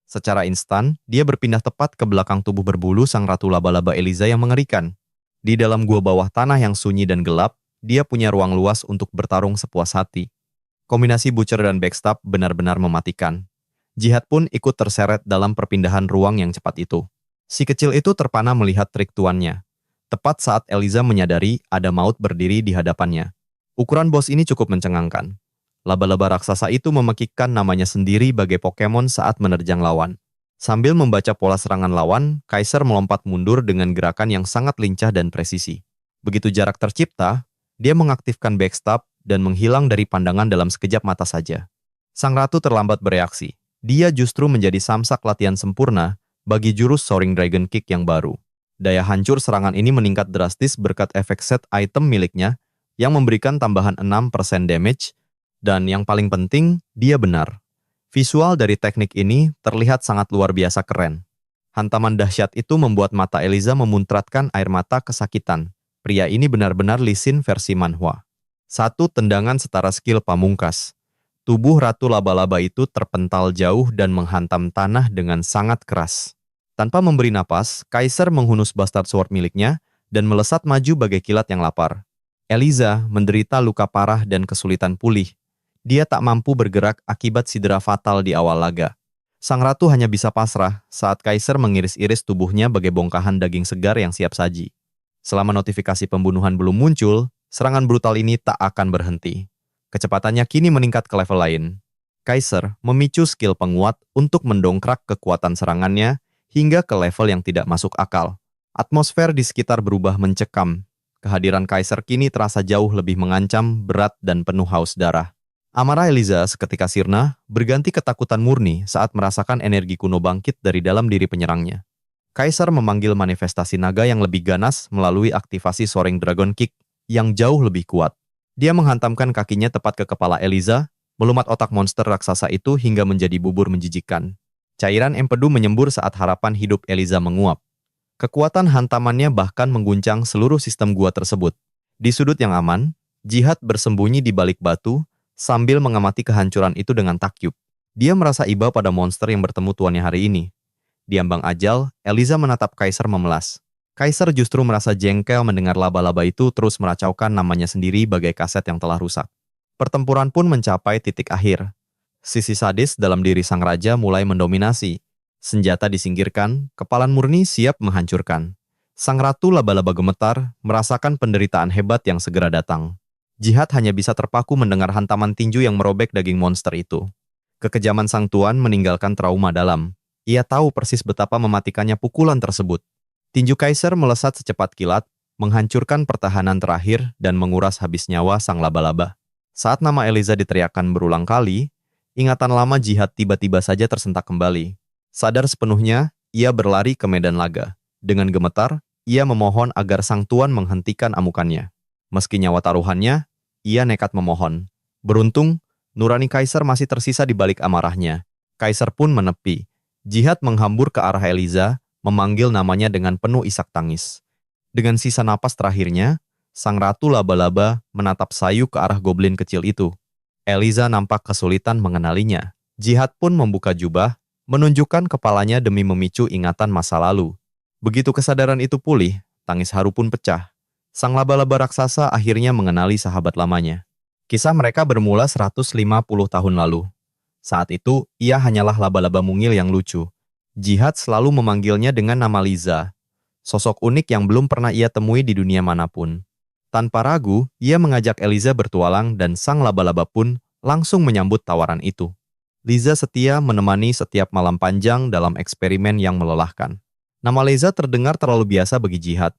Secara instan, dia berpindah tepat ke belakang tubuh berbulu sang ratu laba-laba Eliza yang mengerikan. Di dalam gua bawah tanah yang sunyi dan gelap, dia punya ruang luas untuk bertarung sepuas hati. Kombinasi Butcher dan backstab benar-benar mematikan. Jihad pun ikut terseret dalam perpindahan ruang yang cepat itu. Si kecil itu terpana melihat trik tuannya. Tepat saat Eliza menyadari ada maut berdiri di hadapannya. Ukuran bos ini cukup mencengangkan. Laba-laba raksasa itu memekikkan namanya sendiri bagai Pokemon saat menerjang lawan. Sambil membaca pola serangan lawan, Kaiser melompat mundur dengan gerakan yang sangat lincah dan presisi. Begitu jarak tercipta, dia mengaktifkan backstab dan menghilang dari pandangan dalam sekejap mata saja. Sang ratu terlambat bereaksi. Dia justru menjadi samsak latihan sempurna bagi jurus Soaring Dragon Kick yang baru. Daya hancur serangan ini meningkat drastis berkat efek set item miliknya yang memberikan tambahan 6% damage, dan yang paling penting, dia benar. Visual dari teknik ini terlihat sangat luar biasa keren. Hantaman dahsyat itu membuat mata Eliza memuntratkan air mata kesakitan. Pria ini benar-benar Lee Sin versi manhwa. Satu tendangan setara skill pamungkas. Tubuh ratu laba-laba itu terpental jauh dan menghantam tanah dengan sangat keras. Tanpa memberi napas, Kaiser menghunus bastard sword miliknya dan melesat maju bagai kilat yang lapar. Eliza menderita luka parah dan kesulitan pulih. Dia tak mampu bergerak akibat cedera fatal di awal laga. Sang ratu hanya bisa pasrah saat Kaiser mengiris-iris tubuhnya bagai bongkahan daging segar yang siap saji. Selama notifikasi pembunuhan belum muncul, serangan brutal ini tak akan berhenti. Kecepatannya kini meningkat ke level lain. Kaiser memicu skill penguat untuk mendongkrak kekuatan serangannya hingga ke level yang tidak masuk akal. Atmosfer di sekitar berubah mencekam. Kehadiran Kaiser kini terasa jauh lebih mengancam, berat, dan penuh haus darah. Amarah Eliza seketika sirna, berganti ketakutan murni saat merasakan energi kuno bangkit dari dalam diri penyerangnya. Kaiser memanggil manifestasi naga yang lebih ganas melalui aktivasi Soaring Dragon Kick yang jauh lebih kuat. Dia menghantamkan kakinya tepat ke kepala Eliza, melumat otak monster raksasa itu hingga menjadi bubur menjijikan. Cairan empedu menyembur saat harapan hidup Eliza menguap. Kekuatan hantamannya bahkan mengguncang seluruh sistem gua tersebut. Di sudut yang aman, Jihad bersembunyi di balik batu sambil mengamati kehancuran itu dengan takyub. Dia merasa iba pada monster yang bertemu tuannya hari ini. Di ambang ajal, Eliza menatap Kaiser memelas. Kaiser justru merasa jengkel mendengar laba-laba itu terus meracaukan namanya sendiri bagai kaset yang telah rusak. Pertempuran pun mencapai titik akhir. Sisi sadis dalam diri sang raja mulai mendominasi. Senjata disingkirkan, kepalan murni siap menghancurkan. Sang ratu laba-laba gemetar, merasakan penderitaan hebat yang segera datang. Jihad hanya bisa terpaku mendengar hantaman tinju yang merobek daging monster itu. Kekejaman sang tuan meninggalkan trauma dalam. Ia tahu persis betapa mematikannya pukulan tersebut. Tinju Kaiser melesat secepat kilat, menghancurkan pertahanan terakhir dan menguras habis nyawa sang laba-laba. Saat nama Eliza diteriakkan berulang kali, ingatan lama Jihad tiba-tiba saja tersentak kembali. Sadar sepenuhnya, ia berlari ke medan laga. Dengan gemetar, ia memohon agar sang tuan menghentikan amukannya. Meski nyawa taruhannya, ia nekat memohon. Beruntung, nurani Kaiser masih tersisa di balik amarahnya. Kaiser pun menepi. Jihad menghambur ke arah Eliza, memanggil namanya dengan penuh isak tangis. Dengan sisa napas terakhirnya, sang ratu laba-laba menatap sayu ke arah goblin kecil itu. Eliza nampak kesulitan mengenalinya. Jihad pun membuka jubah, menunjukkan kepalanya demi memicu ingatan masa lalu. Begitu kesadaran itu pulih, tangis haru pun pecah. Sang laba-laba raksasa akhirnya mengenali sahabat lamanya. Kisah mereka bermula 150 tahun lalu. Saat itu, ia hanyalah laba-laba mungil yang lucu. Jihad selalu memanggilnya dengan nama Liza, sosok unik yang belum pernah ia temui di dunia manapun. Tanpa ragu, ia mengajak Eliza bertualang dan sang laba-laba pun langsung menyambut tawaran itu. Liza setia menemani setiap malam panjang dalam eksperimen yang melelahkan. Nama Liza terdengar terlalu biasa bagi Jihad.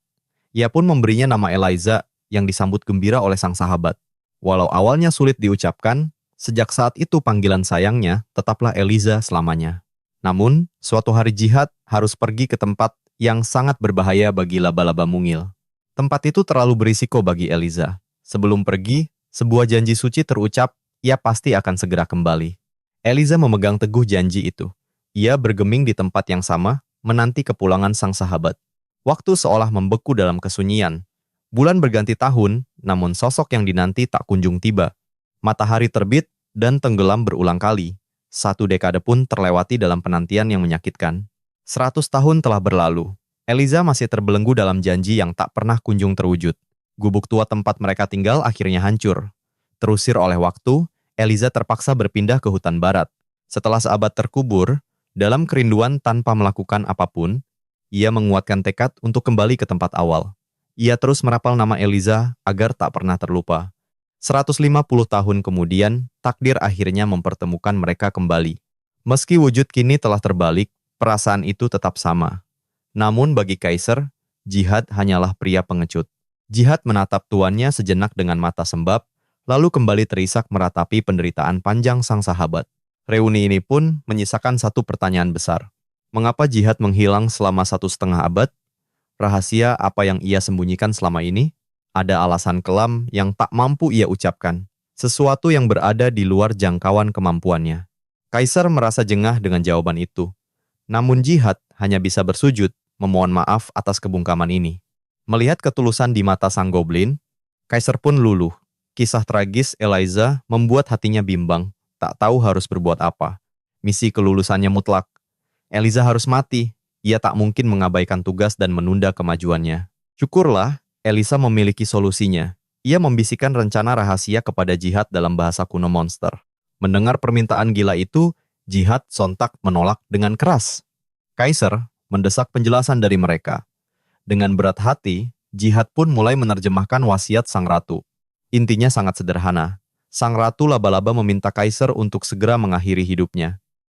Ia pun memberinya nama Eliza yang disambut gembira oleh sang sahabat. Walau awalnya sulit diucapkan, sejak saat itu panggilan sayangnya tetaplah Eliza selamanya. Namun, suatu hari Jihad harus pergi ke tempat yang sangat berbahaya bagi laba-laba mungil. Tempat itu terlalu berisiko bagi Eliza. Sebelum pergi, sebuah janji suci terucap, ia pasti akan segera kembali. Eliza memegang teguh janji itu. Ia bergeming di tempat yang sama, menanti kepulangan sang sahabat. Waktu seolah membeku dalam kesunyian. Bulan berganti tahun, namun sosok yang dinanti tak kunjung tiba. Matahari terbit dan tenggelam berulang kali. 1 dekade pun terlewati dalam penantian yang menyakitkan. 100 tahun telah berlalu. Eliza masih terbelenggu dalam janji yang tak pernah kunjung terwujud. Gubuk tua tempat mereka tinggal akhirnya hancur. Terusir oleh waktu, Eliza terpaksa berpindah ke hutan barat. Setelah seabad terkubur, dalam kerinduan tanpa melakukan apapun, ia menguatkan tekad untuk kembali ke tempat awal. Ia terus merapal nama Eliza agar tak pernah terlupa. 150 tahun kemudian, takdir akhirnya mempertemukan mereka kembali. Meski wujud kini telah terbalik, perasaan itu tetap sama. Namun bagi Kaisar, Jihad hanyalah pria pengecut. Jihad menatap tuannya sejenak dengan mata sembab, lalu kembali terisak meratapi penderitaan panjang sang sahabat. Reuni ini pun menyisakan satu pertanyaan besar. Mengapa Jihad menghilang selama 1,5 abad? Rahasia apa yang ia sembunyikan selama ini? Ada alasan kelam yang tak mampu ia ucapkan. Sesuatu yang berada di luar jangkauan kemampuannya. Kaisar merasa jengah dengan jawaban itu. Namun Jihad hanya bisa bersujud, memohon maaf atas kebungkaman ini. Melihat ketulusan di mata sang goblin, Kaisar pun luluh. Kisah tragis Eliza membuat hatinya bimbang, tak tahu harus berbuat apa. Misi kelulusannya mutlak. Eliza harus mati. Ia tak mungkin mengabaikan tugas dan menunda kemajuannya. Syukurlah, Eliza memiliki solusinya. Ia membisikkan rencana rahasia kepada Jihad dalam bahasa kuno monster. Mendengar permintaan gila itu, Jihad sontak menolak dengan keras. Kaisar mendesak penjelasan dari mereka. Dengan berat hati, Jihad pun mulai menerjemahkan wasiat sang ratu. Intinya sangat sederhana. Sang ratu laba-laba meminta Kaisar untuk segera mengakhiri hidupnya.